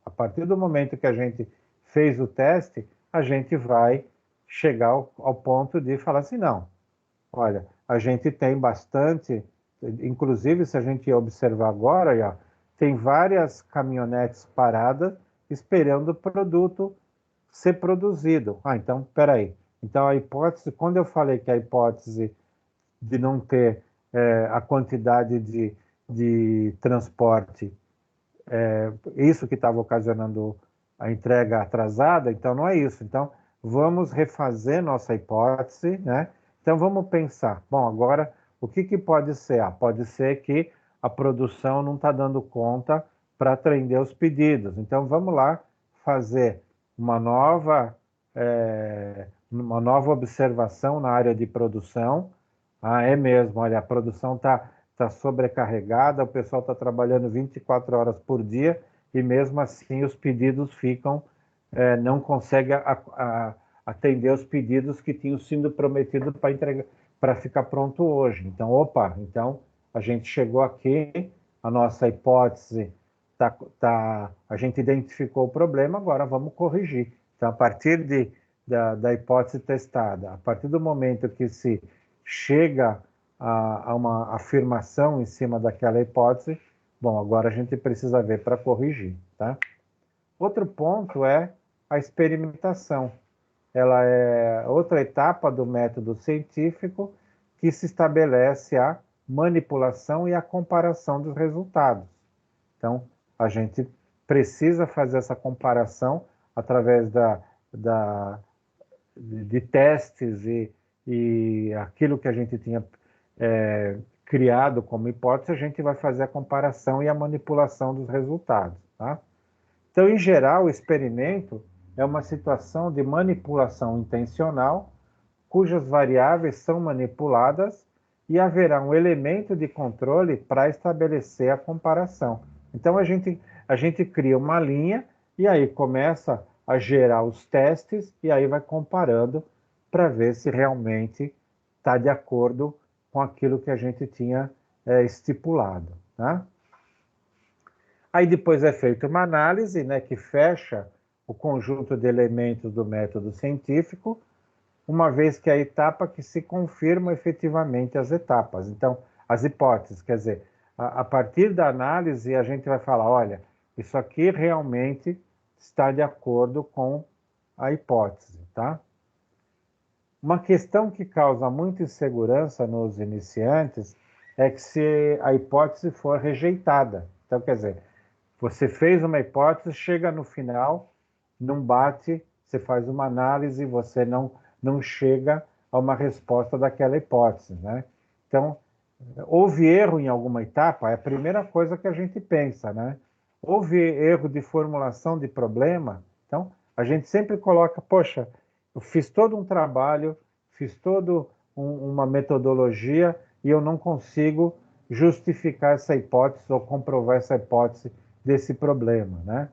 A partir do momento que a gente fez o teste, a gente vai chegar ao ponto de falar assim, não, olha, a gente tem bastante, inclusive se a gente observar agora, ó, tem várias caminhonetes paradas esperando o produto ser produzido. Ah, então, peraí. Então, a hipótese, quando eu falei que a hipótese de não ter a quantidade de transporte, isso que estava ocasionando a entrega atrasada, então não é isso. Então, vamos refazer nossa hipótese, né? Então, vamos pensar, bom, agora, o que pode ser? Pode ser que a produção não está dando conta para atender os pedidos. Então, vamos lá fazer uma nova observação na área de produção. É mesmo, olha, a produção está sobrecarregada, o pessoal está trabalhando 24 horas por dia e mesmo assim os pedidos ficam, não consegue atender os pedidos que tinham sido prometidos para entregar, para ficar pronto hoje. Então, então a gente chegou aqui, a nossa hipótese, a gente identificou o problema, agora vamos corrigir. Então, a partir da hipótese testada, a partir do momento que se chega a uma afirmação em cima daquela hipótese, bom, agora a gente precisa ver para corrigir, tá? Outro ponto é a experimentação. Ela é outra etapa do método científico que se estabelece a manipulação e a comparação dos resultados. Então, a gente precisa fazer essa comparação através de testes e aquilo que a gente tinha criado como hipótese, a gente vai fazer a comparação e a manipulação dos resultados, tá? Então, em geral, o experimento é uma situação de manipulação intencional, cujas variáveis são manipuladas e haverá um elemento de controle para estabelecer a comparação. Então, a gente cria uma linha e aí começa a gerar os testes e aí vai comparando para ver se realmente está de acordo com aquilo que a gente tinha estipulado, tá? Aí depois é feita uma análise, né, que fecha o conjunto de elementos do método científico, uma vez que é a etapa que se confirma efetivamente as etapas. Então, as hipóteses, quer dizer, a partir da análise a gente vai falar, olha, isso aqui realmente está de acordo com a hipótese, tá? Uma questão que causa muita insegurança nos iniciantes é que se a hipótese for rejeitada. Então, quer dizer, você fez uma hipótese, chega no final, não bate, você faz uma análise, você não chega a uma resposta daquela hipótese, né? Então, houve erro em alguma etapa, é a primeira coisa que a gente pensa, né? Houve erro de formulação de problema, então a gente sempre coloca, poxa, eu fiz todo um trabalho, fiz toda uma metodologia e eu não consigo justificar essa hipótese ou comprovar essa hipótese desse problema, né?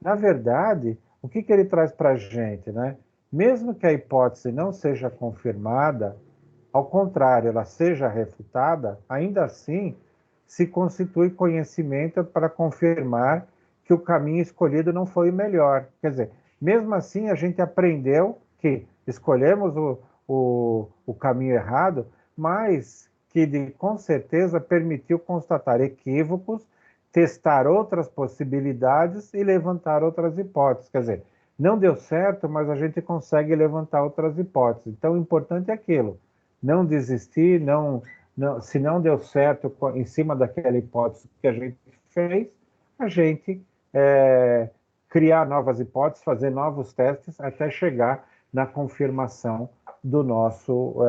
Na verdade, o que ele traz para a gente, né? Mesmo que a hipótese não seja confirmada, ao contrário, ela seja refutada, ainda assim se constitui conhecimento para confirmar que o caminho escolhido não foi o melhor. Quer dizer, mesmo assim a gente aprendeu que escolhemos o caminho errado, mas que com certeza permitiu constatar equívocos testar outras possibilidades e levantar outras hipóteses. Quer dizer, não deu certo, mas a gente consegue levantar outras hipóteses. Então, o importante é aquilo, não desistir, se não deu certo em cima daquela hipótese que a gente fez, a gente criar novas hipóteses, fazer novos testes até chegar na confirmação do nosso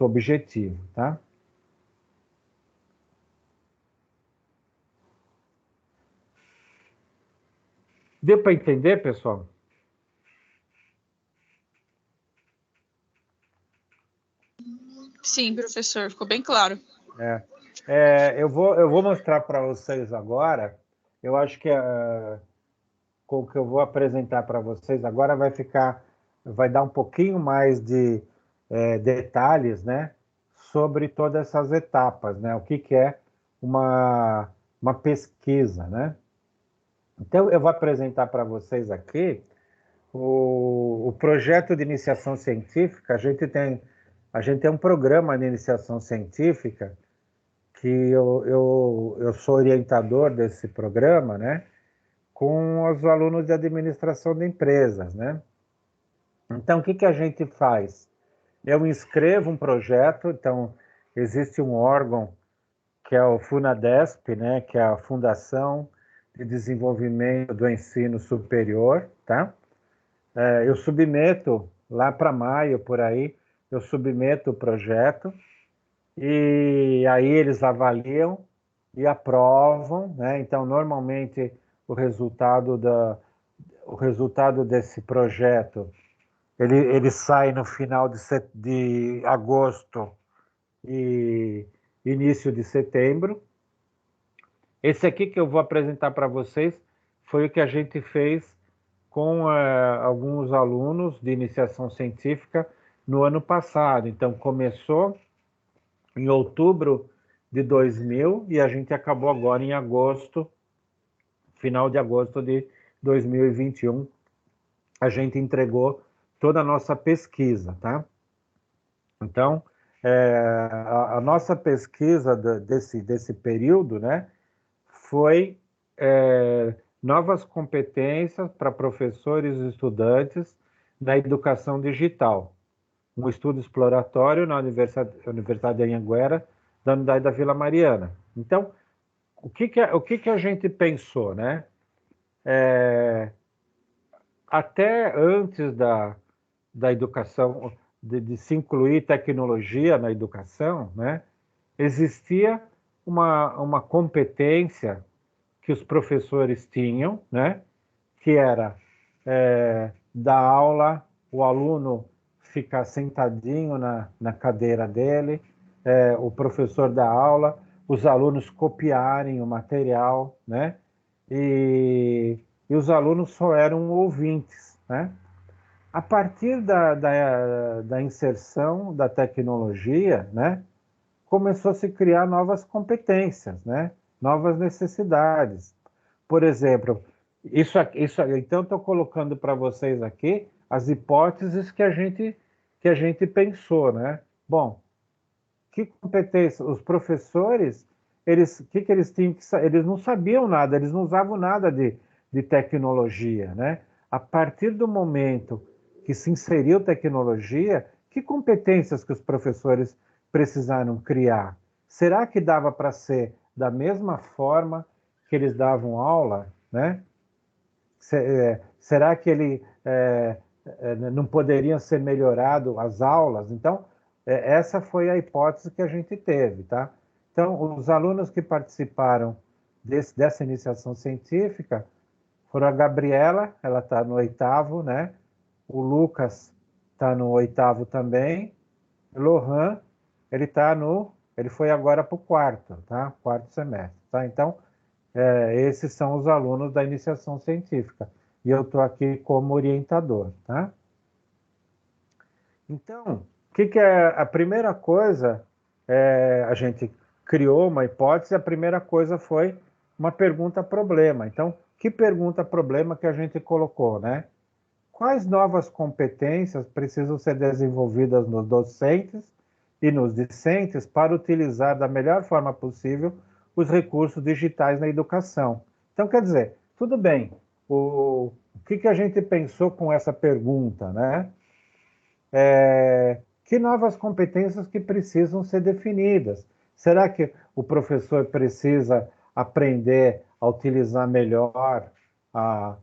objetivo, tá? Deu para entender, pessoal? Sim, professor, ficou bem claro. Eu vou mostrar para vocês agora, eu acho que com o que eu vou apresentar para vocês agora vai dar um pouquinho mais de detalhes, né, sobre todas essas etapas, né, o que é uma pesquisa, né? Então, eu vou apresentar para vocês aqui o projeto de iniciação científica. A gente tem um programa de iniciação científica que eu sou orientador desse programa, né, com os alunos de administração de empresas, né? Então, o que a gente faz? Eu inscrevo um projeto, então existe um órgão que é o FUNADESP, né, que é a Fundação de Desenvolvimento do Ensino Superior, tá? Eu submeto lá para maio, por aí, eu submeto o projeto e aí eles avaliam e aprovam, né? Então, normalmente, o resultado desse projeto, ele sai no final de agosto e início de setembro. Esse aqui que eu vou apresentar para vocês foi o que a gente fez com alguns alunos de iniciação científica no ano passado. Então, começou em outubro de 2000 e a gente acabou agora em agosto, final de agosto de 2021. A gente entregou toda a nossa pesquisa, tá? Então, a nossa pesquisa desse período, né, foi novas competências para professores e estudantes na educação digital. Um estudo exploratório na Universidade de Anhanguera, da unidade da Vila Mariana. Então, o que a gente pensou, né? Até antes da educação, de se incluir tecnologia na educação, né, existia uma competência que os professores tinham, né, que era dar aula, o aluno ficar sentadinho na cadeira dele, o professor dar aula, os alunos copiarem o material, né, e os alunos só eram ouvintes, né? A partir da inserção da tecnologia, né, começou a se criar novas competências, né, novas necessidades. Por exemplo, então estou colocando para vocês aqui as hipóteses que a gente pensou, né? Bom, que competência? Os professores, que eles tinham eles não sabiam nada, eles não usavam nada de tecnologia, né? A partir do momento que se inseriu tecnologia, que competências que os professores precisaram criar? Será que dava para ser da mesma forma que eles davam aula, né? Será que não poderiam ser melhorado as aulas? Então, essa foi a hipótese que a gente teve, tá? Então, os alunos que participaram dessa iniciação científica foram a Gabriela, ela está no 8º, né? O Lucas está no 8º também. O Lohan, ele foi agora para o 4º, tá? 4º semestre, tá? Então, esses são os alunos da iniciação científica. E eu estou aqui como orientador, tá? Então, o que é a primeira coisa? A gente criou uma hipótese, a primeira coisa foi uma pergunta-problema. Então, que pergunta-problema que a gente colocou, né? Quais novas competências precisam ser desenvolvidas nos docentes e nos discentes para utilizar da melhor forma possível os recursos digitais na educação. Então, quer dizer, tudo bem, o que a gente pensou com essa pergunta, né? Que novas competências que precisam ser definidas? Será que o professor precisa aprender a utilizar melhor a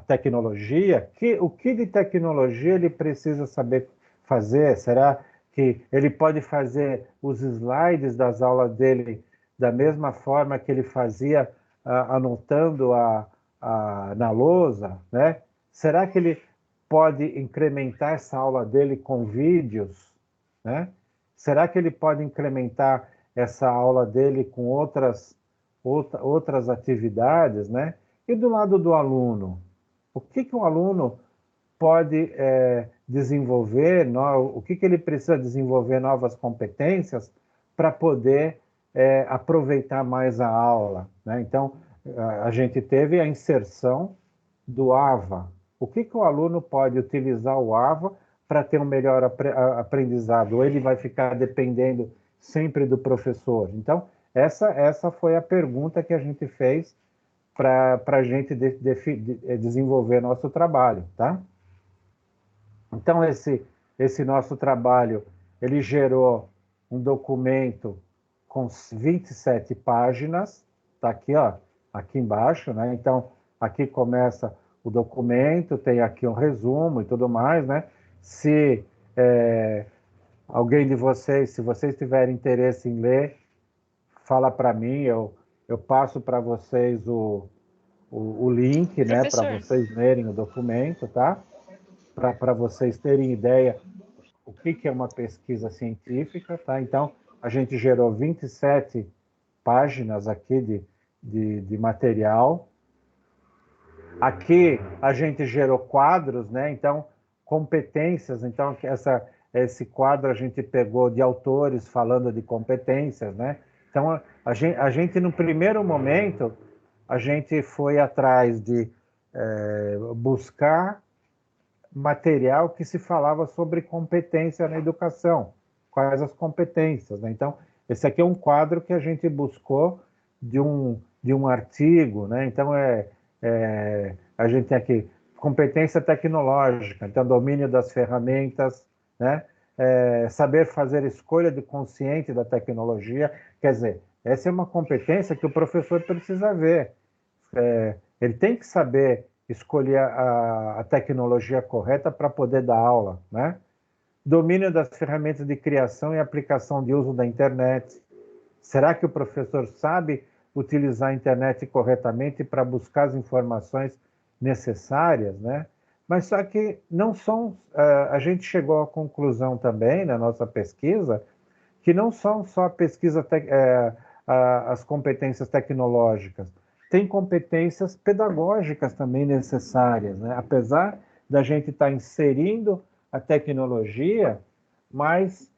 tecnologia? O que de tecnologia ele precisa saber fazer? Será que ele pode fazer os slides das aulas dele da mesma forma que ele fazia anotando na lousa, né? Será que ele pode incrementar essa aula dele com vídeos, né? Será que ele pode incrementar essa aula dele com outras atividades, né? E do lado do aluno, o que o aluno pode desenvolver, o que ele precisa desenvolver novas competências para poder aproveitar mais a aula, né? Então, a gente teve a inserção do AVA. O que o aluno pode utilizar o AVA para ter um melhor aprendizado? Ou ele vai ficar dependendo sempre do professor? Então, essa foi a pergunta que a gente fez para a gente desenvolver nosso trabalho, tá? Então, esse nosso trabalho, ele gerou um documento com 27 páginas, tá aqui, ó, aqui embaixo, né? Então, aqui começa o documento, tem aqui um resumo e tudo mais, né? Se alguém de vocês, se vocês tiverem interesse em ler, fala para mim, eu passo para vocês o link, né? Para Professor, vocês lerem o documento, tá? Para vocês terem ideia o que é uma pesquisa científica, tá? Então, a gente gerou 27 páginas aqui de material. Aqui a gente gerou quadros, né? Então, competências. Então, esse quadro a gente pegou de autores falando de competências, né? Então, a gente no primeiro momento, a gente foi atrás de buscar material que se falava sobre competência na educação, quais as competências, né? Então, esse aqui é um quadro que a gente buscou de um artigo, né? Então, a gente tem aqui competência tecnológica, então, domínio das ferramentas, né? Saber fazer escolha de consciente da tecnologia, quer dizer, essa é uma competência que o professor precisa ver. Ele tem que saber escolher a tecnologia correta para poder dar aula, né? Domínio das ferramentas de criação e aplicação de uso da internet. Será que o professor sabe utilizar a internet corretamente para buscar as informações necessárias, né? Mas só que não são... a gente chegou à conclusão também, na nossa pesquisa, que não são só as competências tecnológicas, tem competências pedagógicas também necessárias, né? Apesar da gente estar inserindo a tecnologia, mas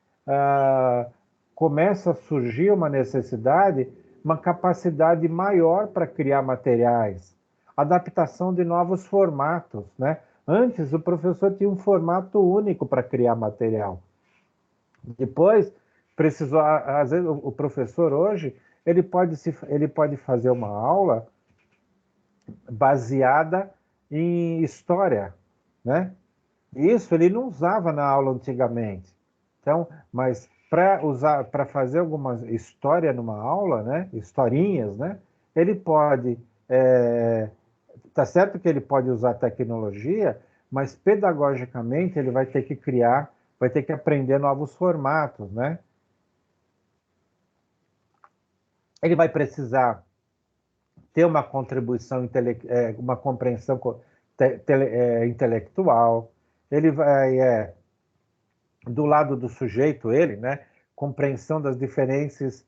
começa a surgir uma necessidade, uma capacidade maior para criar materiais, adaptação de novos formatos, né? Antes, o professor tinha um formato único para criar material. Depois, precisou, às vezes, o professor hoje, ele pode fazer uma aula baseada em história, né? Isso ele não usava na aula antigamente. Então, mas para fazer alguma história numa aula, né? Historinhas, né? Ele pode, tá certo que ele pode usar tecnologia, mas pedagogicamente ele vai ter que criar, vai ter que aprender novos formatos, né? Ele vai precisar ter uma contribuição, uma compreensão intelectual. Ele vai, do lado do sujeito, ele, né, compreensão das diferenças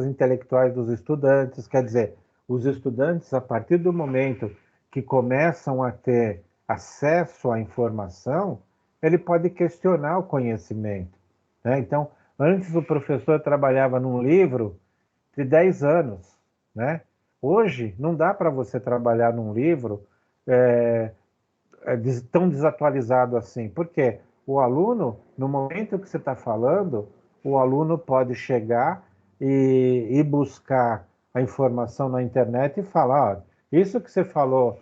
intelectuais dos estudantes. Quer dizer, os estudantes, a partir do momento que começam a ter acesso à informação, ele pode questionar o conhecimento, né? Então, antes o professor trabalhava num livro de 10 anos, né? Hoje, não dá para você trabalhar num livro tão desatualizado assim. Por quê? O aluno, no momento que você está falando, o aluno pode chegar e buscar a informação na internet e falar, ó, isso que você falou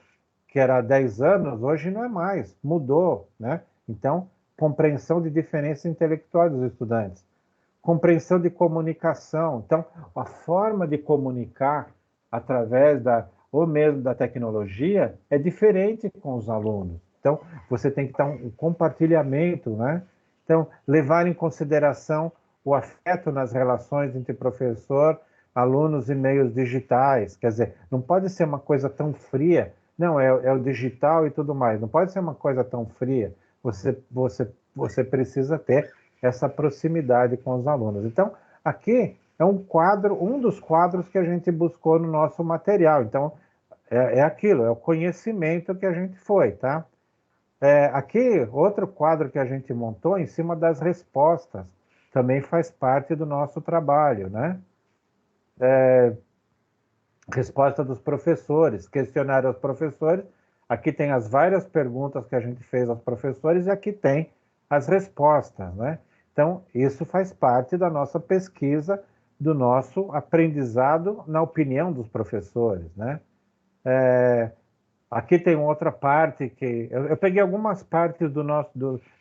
que era há 10 anos, hoje não é mais, mudou, né? Então, compreensão de diferenças intelectuais dos estudantes, compreensão de comunicação. Então, a forma de comunicar através ou mesmo da tecnologia é diferente com os alunos. Então, você tem que ter um compartilhamento, né? Então, levar em consideração o afeto nas relações entre professor, alunos e meios digitais. Quer dizer, não pode ser uma coisa tão fria. Não, é o digital e tudo mais. Não pode ser uma coisa tão fria. Você precisa ter essa proximidade com os alunos. Então, aqui é um dos quadros que a gente buscou no nosso material. Então, é aquilo, é o conhecimento que a gente foi, tá? Aqui, outro quadro que a gente montou em cima das respostas, também faz parte do nosso trabalho, né? Resposta dos professores, questionário aos professores. Aqui tem as várias perguntas que a gente fez aos professores e aqui tem as respostas, né? Então, isso faz parte da nossa pesquisa, do nosso aprendizado na opinião dos professores, né? Aqui tem outra parte que... Eu peguei algumas partes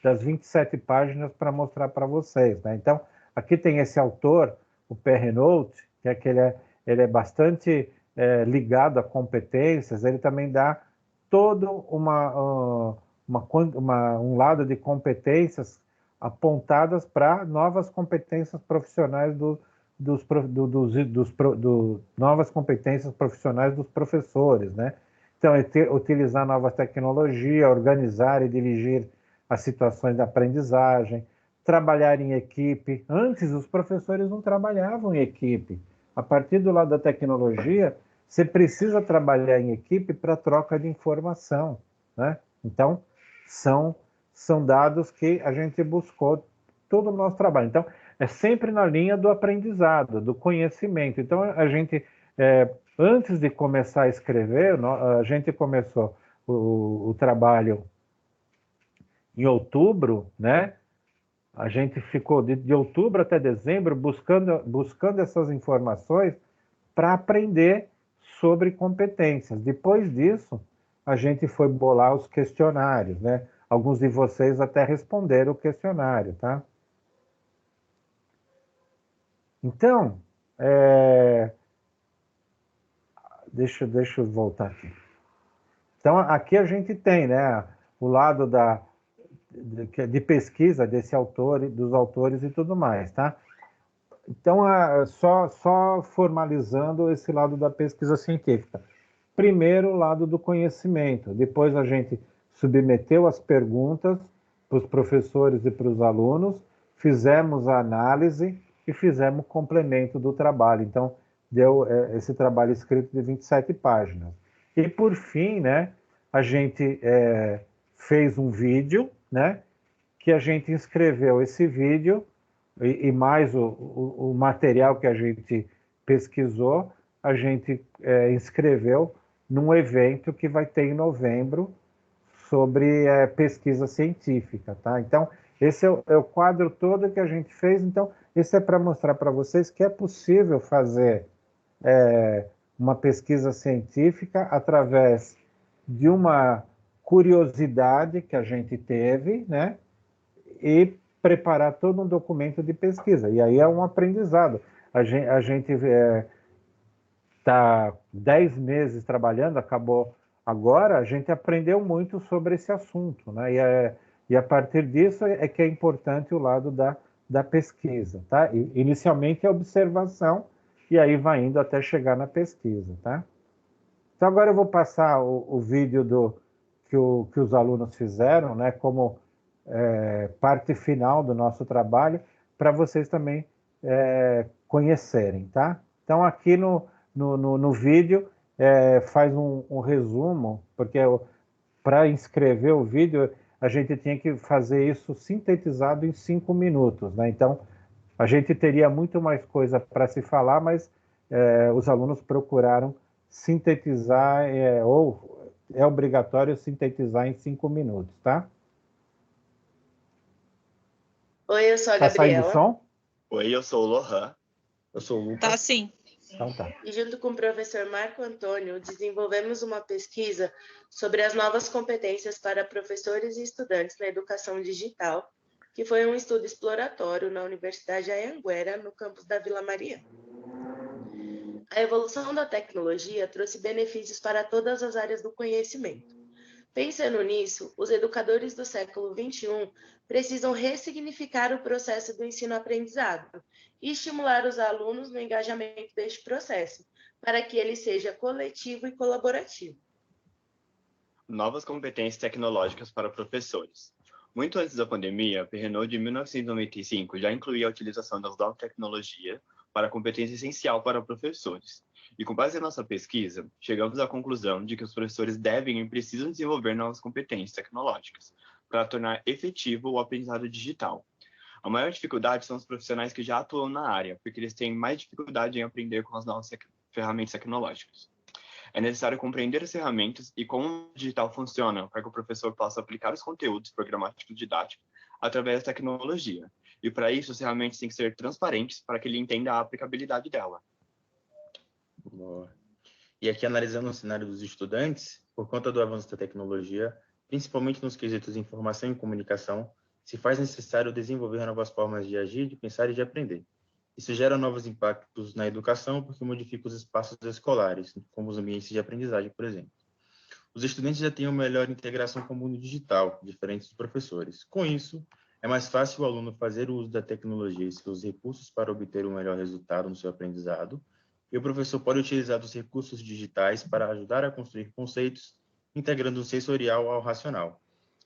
das 27 páginas para mostrar para vocês, né? Então, aqui tem esse autor, o Perrenoud, que ele é bastante ligado a competências, ele também dá todo um lado de competências apontadas para novas competências profissionais novas competências profissionais dos professores, né? Então, utilizar novas tecnologias, organizar e dirigir as situações de aprendizagem, trabalhar em equipe. Antes, os professores não trabalhavam em equipe. A partir do lado da tecnologia, você precisa trabalhar em equipe para troca de informação, né? Então, são dados que a gente buscou todo o nosso trabalho. Então, é sempre na linha do aprendizado, do conhecimento. Então, a gente, antes de começar a escrever, a gente começou o trabalho em outubro, né? A gente ficou de outubro até dezembro buscando essas informações para aprender sobre competências. Depois disso, a gente foi bolar os questionários, né? Alguns de vocês até responderam o questionário, tá? Então, deixa eu voltar aqui. Então, aqui a gente tem, né, o lado de pesquisa desse autor, dos autores e tudo mais, tá? Então, só formalizando esse lado da pesquisa científica. Primeiro, o lado do conhecimento. Depois, a gente submeteu as perguntas para os professores e para os alunos, fizemos a análise e fizemos o complemento do trabalho. Então, deu esse trabalho escrito de 27 páginas. E, por fim, né, a gente fez um vídeo, né, que a gente inscreveu esse vídeo e mais o material que a gente pesquisou, a gente inscreveu num evento que vai ter em novembro sobre pesquisa científica, tá? Então, esse é o quadro todo que a gente fez. Então, esse é para mostrar para vocês que é possível fazer uma pesquisa científica através de uma curiosidade que a gente teve, né? E preparar todo um documento de pesquisa. E aí é um aprendizado. A gente está 10 meses trabalhando, acabou agora, a gente aprendeu muito sobre esse assunto, né? E a partir disso é que é importante o lado da pesquisa, tá? E, inicialmente é observação, e aí vai indo até chegar na pesquisa, tá? Então agora eu vou passar o vídeo que os alunos fizeram, né? Como parte final do nosso trabalho, para vocês também conhecerem, tá? Então, aqui no vídeo, faz um resumo, porque para inscrever o vídeo, a gente tinha que fazer isso sintetizado em 5 minutos, né? Então, a gente teria muito mais coisa para se falar, mas os alunos procuraram sintetizar, ou é obrigatório sintetizar em 5 minutos, tá? Oi, eu sou a Tá saindo o Gabriela. som? Oi, eu sou o Lohan. Eu sou o Lucas. Tá sim. Então tá. E junto com o professor Marco Antônio, desenvolvemos uma pesquisa sobre as novas competências para professores e estudantes na educação digital, que foi um estudo exploratório na Universidade Anhanguera, no campus da Vila Mariana. A evolução da tecnologia trouxe benefícios para todas as áreas do conhecimento. Pensando nisso, os educadores do século XXI precisam ressignificar o processo do ensino-aprendizado e estimular os alunos no engajamento deste processo, para que ele seja coletivo e colaborativo. Novas competências tecnológicas para professores. Muito antes da pandemia, a Perrenot de 1995 já incluía a utilização das novas tecnologias para competência essencial para professores. E com base em nossa pesquisa, chegamos à conclusão de que os professores devem e precisam desenvolver novas competências tecnológicas para tornar efetivo o aprendizado digital. A maior dificuldade são os profissionais que já atuam na área, porque eles têm mais dificuldade em aprender com as novas ferramentas tecnológicas. É necessário compreender as ferramentas e como o digital funciona para que o professor possa aplicar os conteúdos programáticos didáticos através da tecnologia. E para isso, as ferramentas têm que ser transparentes para que ele entenda a aplicabilidade dela. Boa. E aqui, analisando o cenário dos estudantes, por conta do avanço da tecnologia, principalmente nos quesitos de informação e comunicação, se faz necessário desenvolver novas formas de agir, de pensar e de aprender. Isso gera novos impactos na educação, porque modifica os espaços escolares, como os ambientes de aprendizagem, por exemplo. Os estudantes já têm uma melhor integração com o mundo digital, diferente dos professores. Com isso, é mais fácil o aluno fazer o uso da tecnologia e seus recursos para obter um melhor resultado no seu aprendizado, e o professor pode utilizar os recursos digitais para ajudar a construir conceitos, integrando o sensorial ao racional.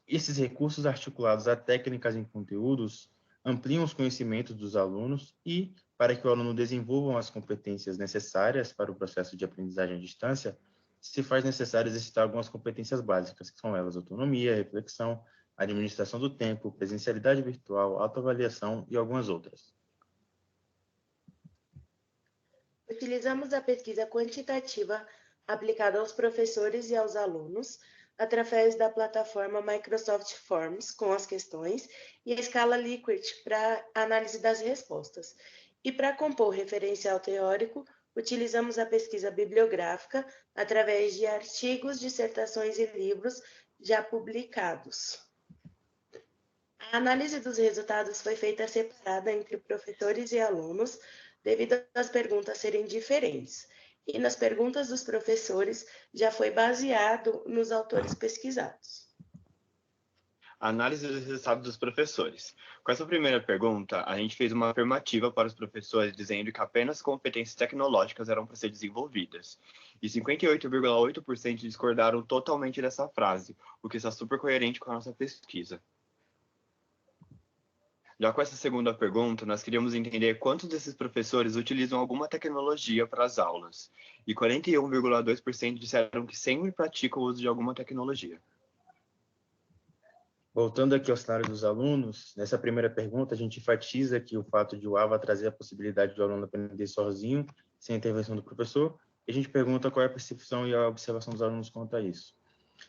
Esses recursos articulados a técnicas em conteúdos ampliam os conhecimentos dos alunos e, para que o aluno desenvolva as competências necessárias para o processo de aprendizagem à distância, se faz necessário exercitar algumas competências básicas, que são elas autonomia, reflexão, administração do tempo, presencialidade virtual, autoavaliação e algumas outras. Utilizamos a pesquisa quantitativa aplicada aos professores e aos alunos através da plataforma Microsoft Forms com as questões e a escala Likert para análise das respostas. E para compor o referencial teórico, utilizamos a pesquisa bibliográfica através de artigos, dissertações e livros já publicados. A análise dos resultados foi feita separada entre professores e alunos, devido às perguntas serem diferentes. E nas perguntas dos professores já foi baseado nos autores pesquisados. Análise dos resultados dos professores. Com essa primeira pergunta, a gente fez uma afirmativa para os professores, dizendo que apenas competências tecnológicas eram para ser desenvolvidas. E 58,8% discordaram totalmente dessa frase, o que está super coerente com a nossa pesquisa. Já com essa segunda pergunta, nós queríamos entender quantos desses professores utilizam alguma tecnologia para as aulas. E 41,2% disseram que sempre praticam o uso de alguma tecnologia. Voltando aqui ao cenário dos alunos, nessa primeira pergunta, a gente enfatiza aqui o fato de o AVA trazer a possibilidade do aluno aprender sozinho, sem a intervenção do professor, e a gente pergunta qual é a percepção e a observação dos alunos quanto a isso.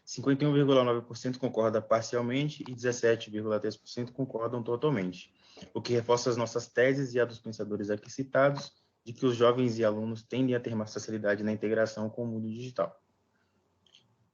51,9% concorda parcialmente e 17,3% concordam totalmente, o que reforça as nossas teses e a dos pensadores aqui citados, de que os jovens e alunos tendem a ter mais facilidade na integração com o mundo digital.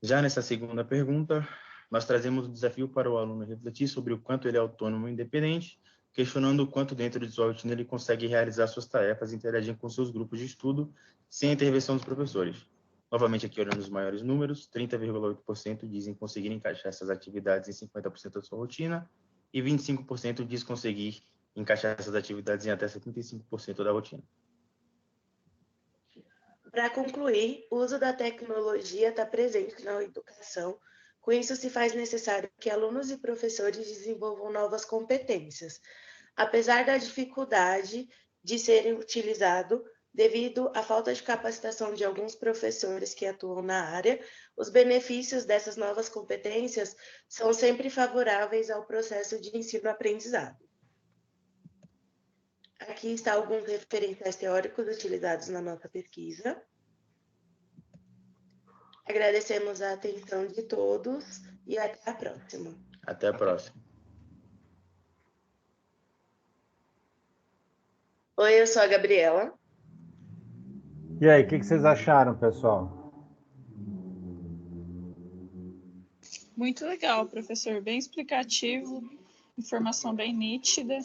Já nessa segunda pergunta, nós trazemos o desafio para o aluno refletir sobre o quanto ele é autônomo e independente, questionando o quanto dentro de sua rotina ele consegue realizar suas tarefas e interagir com seus grupos de estudo sem a intervenção dos professores. Novamente aqui olhando os maiores números, 30,8% dizem conseguir encaixar essas atividades em 50% da sua rotina e 25% diz conseguir encaixar essas atividades em até 75% da rotina. Para concluir, o uso da tecnologia está presente na educação. Com isso, se faz necessário que alunos e professores desenvolvam novas competências. Apesar da dificuldade de serem utilizados, devido à falta de capacitação de alguns professores que atuam na área, os benefícios dessas novas competências são sempre favoráveis ao processo de ensino-aprendizado. Aqui está alguns referenciais teóricos utilizados na nossa pesquisa. Agradecemos a atenção de todos e até a próxima. Até a próxima. Oi, eu sou a Gabriela. E aí, o que vocês acharam, pessoal? Muito legal, professor. Bem explicativo, informação bem nítida.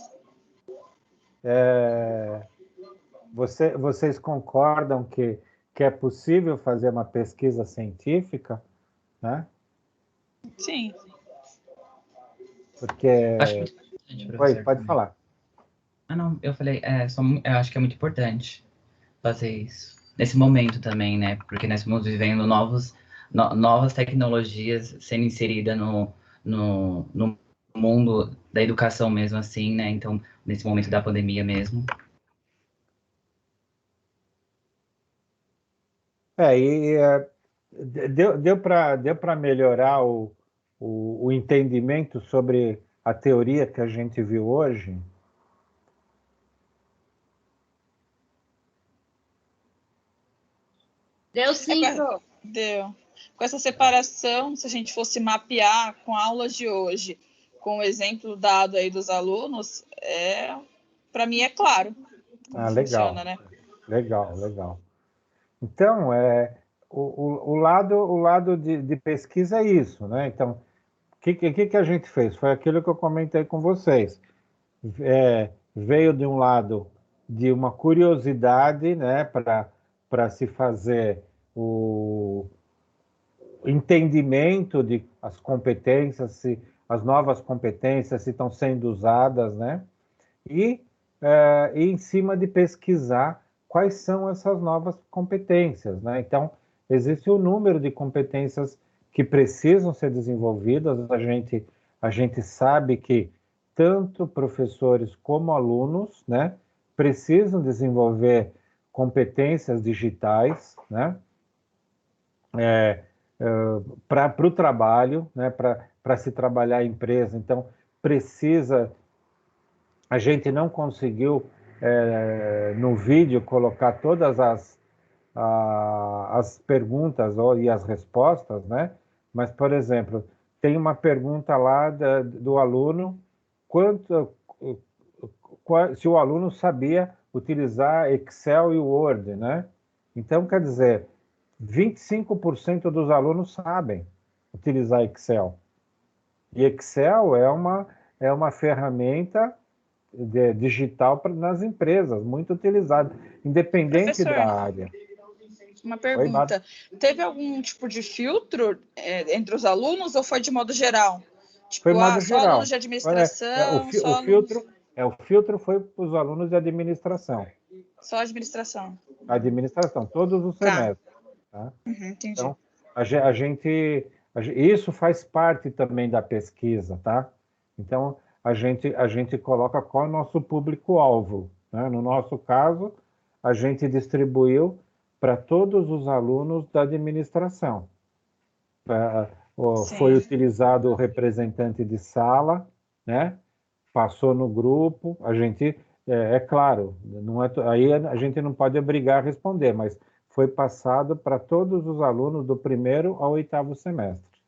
Vocês concordam que é possível fazer uma pesquisa científica, né? Sim. Porque... Acho muito importante, Oi, professor. pode Também. falar. Ah, não, eu falei, eu acho que é muito importante fazer isso. Nesse momento também, né? Porque nós estamos vivendo novas tecnologias sendo inseridas no mundo da educação mesmo, assim, né? Então, nesse momento da pandemia mesmo. Deu para melhorar o entendimento sobre a teoria que a gente viu hoje? Deu sim, Pro. Deu. Com essa separação, se a gente fosse mapear com aulas de hoje, com o exemplo dado aí dos alunos, para mim é claro como funciona, né? Legal. Então, o lado de pesquisa é isso, né? Então, o que a gente fez? Foi aquilo que eu comentei com vocês. Veio de um lado de uma curiosidade, né, para se fazer o entendimento de as competências, se as novas competências se estão sendo usadas, né? E em cima de pesquisar quais são essas novas competências, né? Então, existe um número de competências que precisam ser desenvolvidas. A gente sabe que tanto professores como alunos, né, precisam desenvolver competências digitais, né, para o trabalho, né, para se trabalhar em empresa. Então, a gente não conseguiu no vídeo colocar todas as perguntas e as respostas, né? Mas, por exemplo, tem uma pergunta lá do aluno, se o aluno sabia utilizar Excel e Word, né? Então, quer dizer, 25% dos alunos sabem utilizar Excel. E Excel é uma ferramenta digital nas empresas, muito utilizada, independente Professor, da área. uma pergunta. Teve algum tipo de filtro entre os alunos ou foi de modo geral? Tipo, Foi modo só geral. alunos de administração, o filtro foi para os alunos de administração. Só administração. Administração, todos os semestres. Tá? Entendi. Então, isso faz parte também da pesquisa, tá? Então, a gente coloca qual é o nosso público-alvo, né? No nosso caso, a gente distribuiu para todos os alunos da administração. Foi utilizado o representante de sala, né? Passou no grupo, a gente, claro, aí a gente não pode obrigar a responder, mas foi passado para todos os alunos do 1º ao 8º semestre.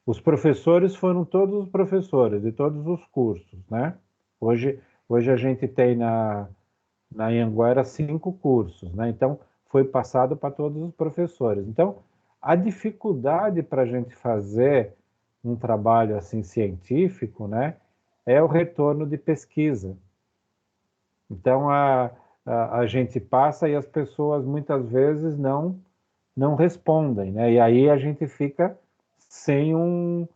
Os professores foram todos os professores de todos os cursos, né? Hoje a gente tem na Anhanguera 5 cursos, né? Então, foi passado para todos os professores. Então, a dificuldade para a gente fazer um trabalho assim científico, né, é o retorno de pesquisa. Então, a gente passa e as pessoas muitas vezes não respondem, né? E aí a gente fica sem um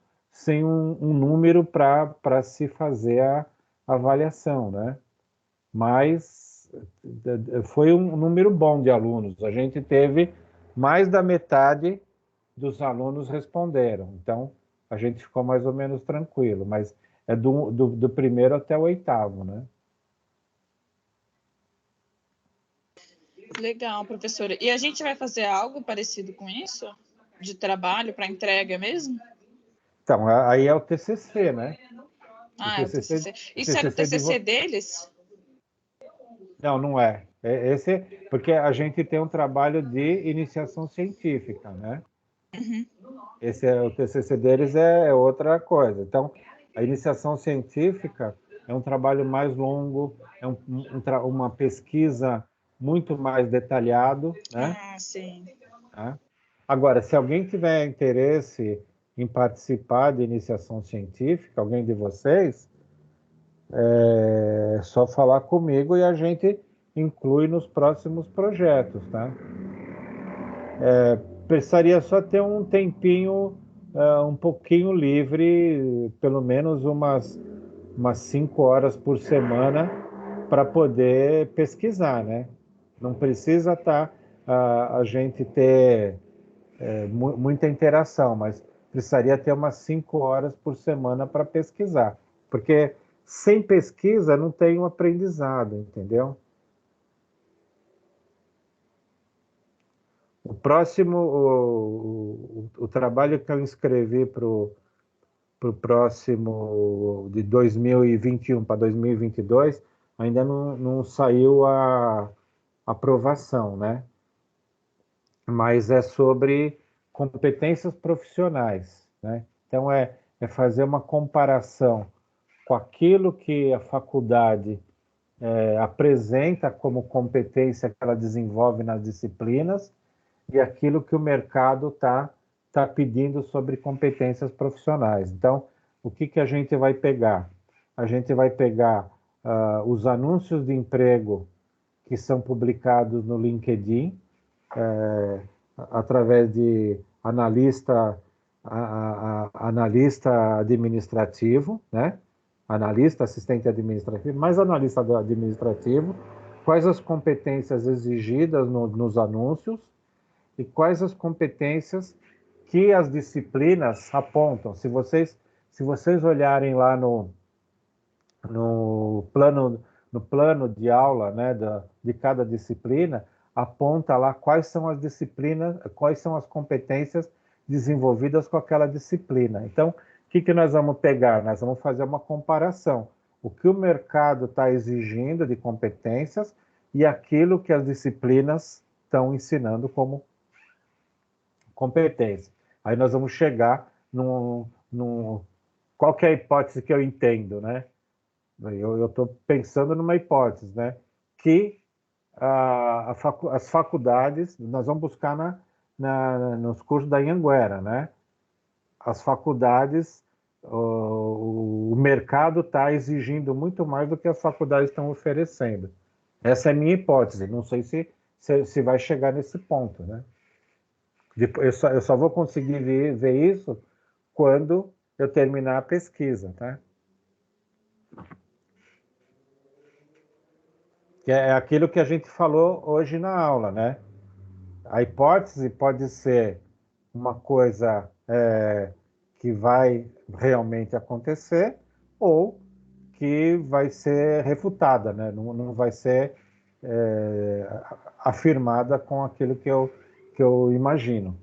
número para se fazer a avaliação, né? Mas foi um número bom de alunos. A gente teve mais da metade dos alunos responderam. Então, a gente ficou mais ou menos tranquilo, mas é do 1º até o 8º, né? Legal, professora. E a gente vai fazer algo parecido com isso? De trabalho para entrega mesmo? Então, aí é o TCC, né? É o TCC. Isso era o TCC deles? Não é. Porque a gente tem um trabalho de iniciação científica, né? O TCC deles é outra coisa. Então, a iniciação científica é um trabalho mais longo, é uma pesquisa muito mais detalhado, né? Ah, sim. Agora, se alguém tiver interesse em participar de iniciação científica, alguém de vocês, é só falar comigo e a gente inclui nos próximos projetos, tá? Precisaria só ter um tempinho um pouquinho livre, pelo menos umas 5 horas por semana, para poder pesquisar, né? Não precisa a gente ter muita interação, mas precisaria ter umas 5 horas por semana para pesquisar, porque sem pesquisa não tem um aprendizado, entendeu? O próximo, o trabalho que eu inscrevi para o próximo de 2021 para 2022, ainda não saiu a aprovação, né? Mas é sobre competências profissionais, né? Então, é fazer uma comparação com aquilo que a faculdade apresenta como competência que ela desenvolve nas disciplinas e aquilo que o mercado tá pedindo sobre competências profissionais. Então, o que a gente vai pegar? A gente vai pegar os anúncios de emprego que são publicados no LinkedIn, através de analista administrativo, né? Analista, assistente administrativo, mais analista administrativo, quais as competências exigidas nos anúncios e quais as competências que as disciplinas apontam. Se vocês olharem lá no plano de aula, né, de cada disciplina, aponta lá quais são as disciplinas, quais são as competências desenvolvidas com aquela disciplina. Então, o que nós vamos pegar? Nós vamos fazer uma comparação. O que o mercado está exigindo de competências e aquilo que as disciplinas estão ensinando como competência. Aí nós vamos chegar qual que é a hipótese que eu entendo, né? Eu estou pensando numa hipótese, né? Que as faculdades, nós vamos buscar nos cursos da Anhanguera, né? As faculdades, o mercado está exigindo muito mais do que as faculdades estão oferecendo. Essa é a minha hipótese. Não sei se vai chegar nesse ponto, né? Eu só vou conseguir ver isso quando eu terminar a pesquisa, tá? Que é aquilo que a gente falou hoje na aula, né? A hipótese pode ser uma coisa que vai realmente acontecer ou que vai ser refutada, né? Não vai ser afirmada com aquilo que eu imagino.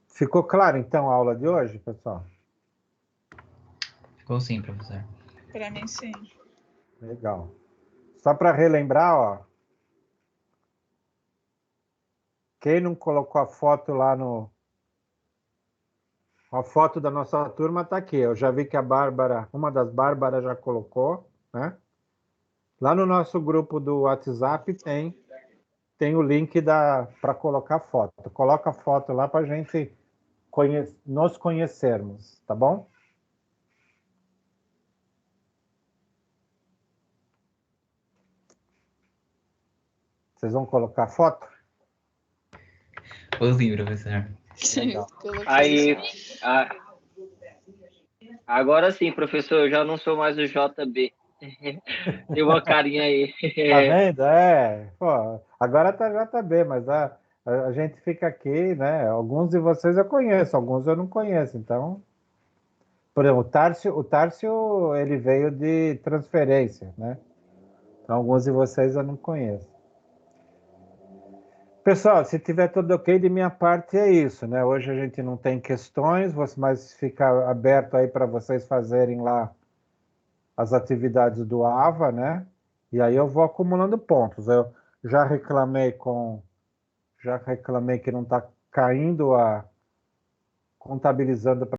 Ficou claro, então, a aula de hoje, pessoal? Ficou sim, professor. Para mim, sim. Legal. Só para relembrar, ó, quem não colocou a foto lá a foto da nossa turma está aqui. Eu já vi que uma das Bárbaras já colocou, né? Lá no nosso grupo do WhatsApp tem o link para colocar foto. Coloca a foto lá para a gente nos conhecermos, tá bom? Vocês vão colocar foto? Vou sim, professor. Aí, agora sim, professor, eu já não sou mais o JB. Tem uma carinha aí. Tá vendo? Pô, agora tá JB, mas a gente fica aqui, né? Alguns de vocês eu conheço, alguns eu não conheço. Então, por exemplo, o Tárcio ele veio de transferência, né? Então, alguns de vocês eu não conheço. Pessoal, se tiver tudo ok de minha parte, é isso, né? Hoje a gente não tem questões, mas fica aberto aí para vocês fazerem lá as atividades do AVA, né? E aí eu vou acumulando pontos. Eu já reclamei que não está caindo contabilizando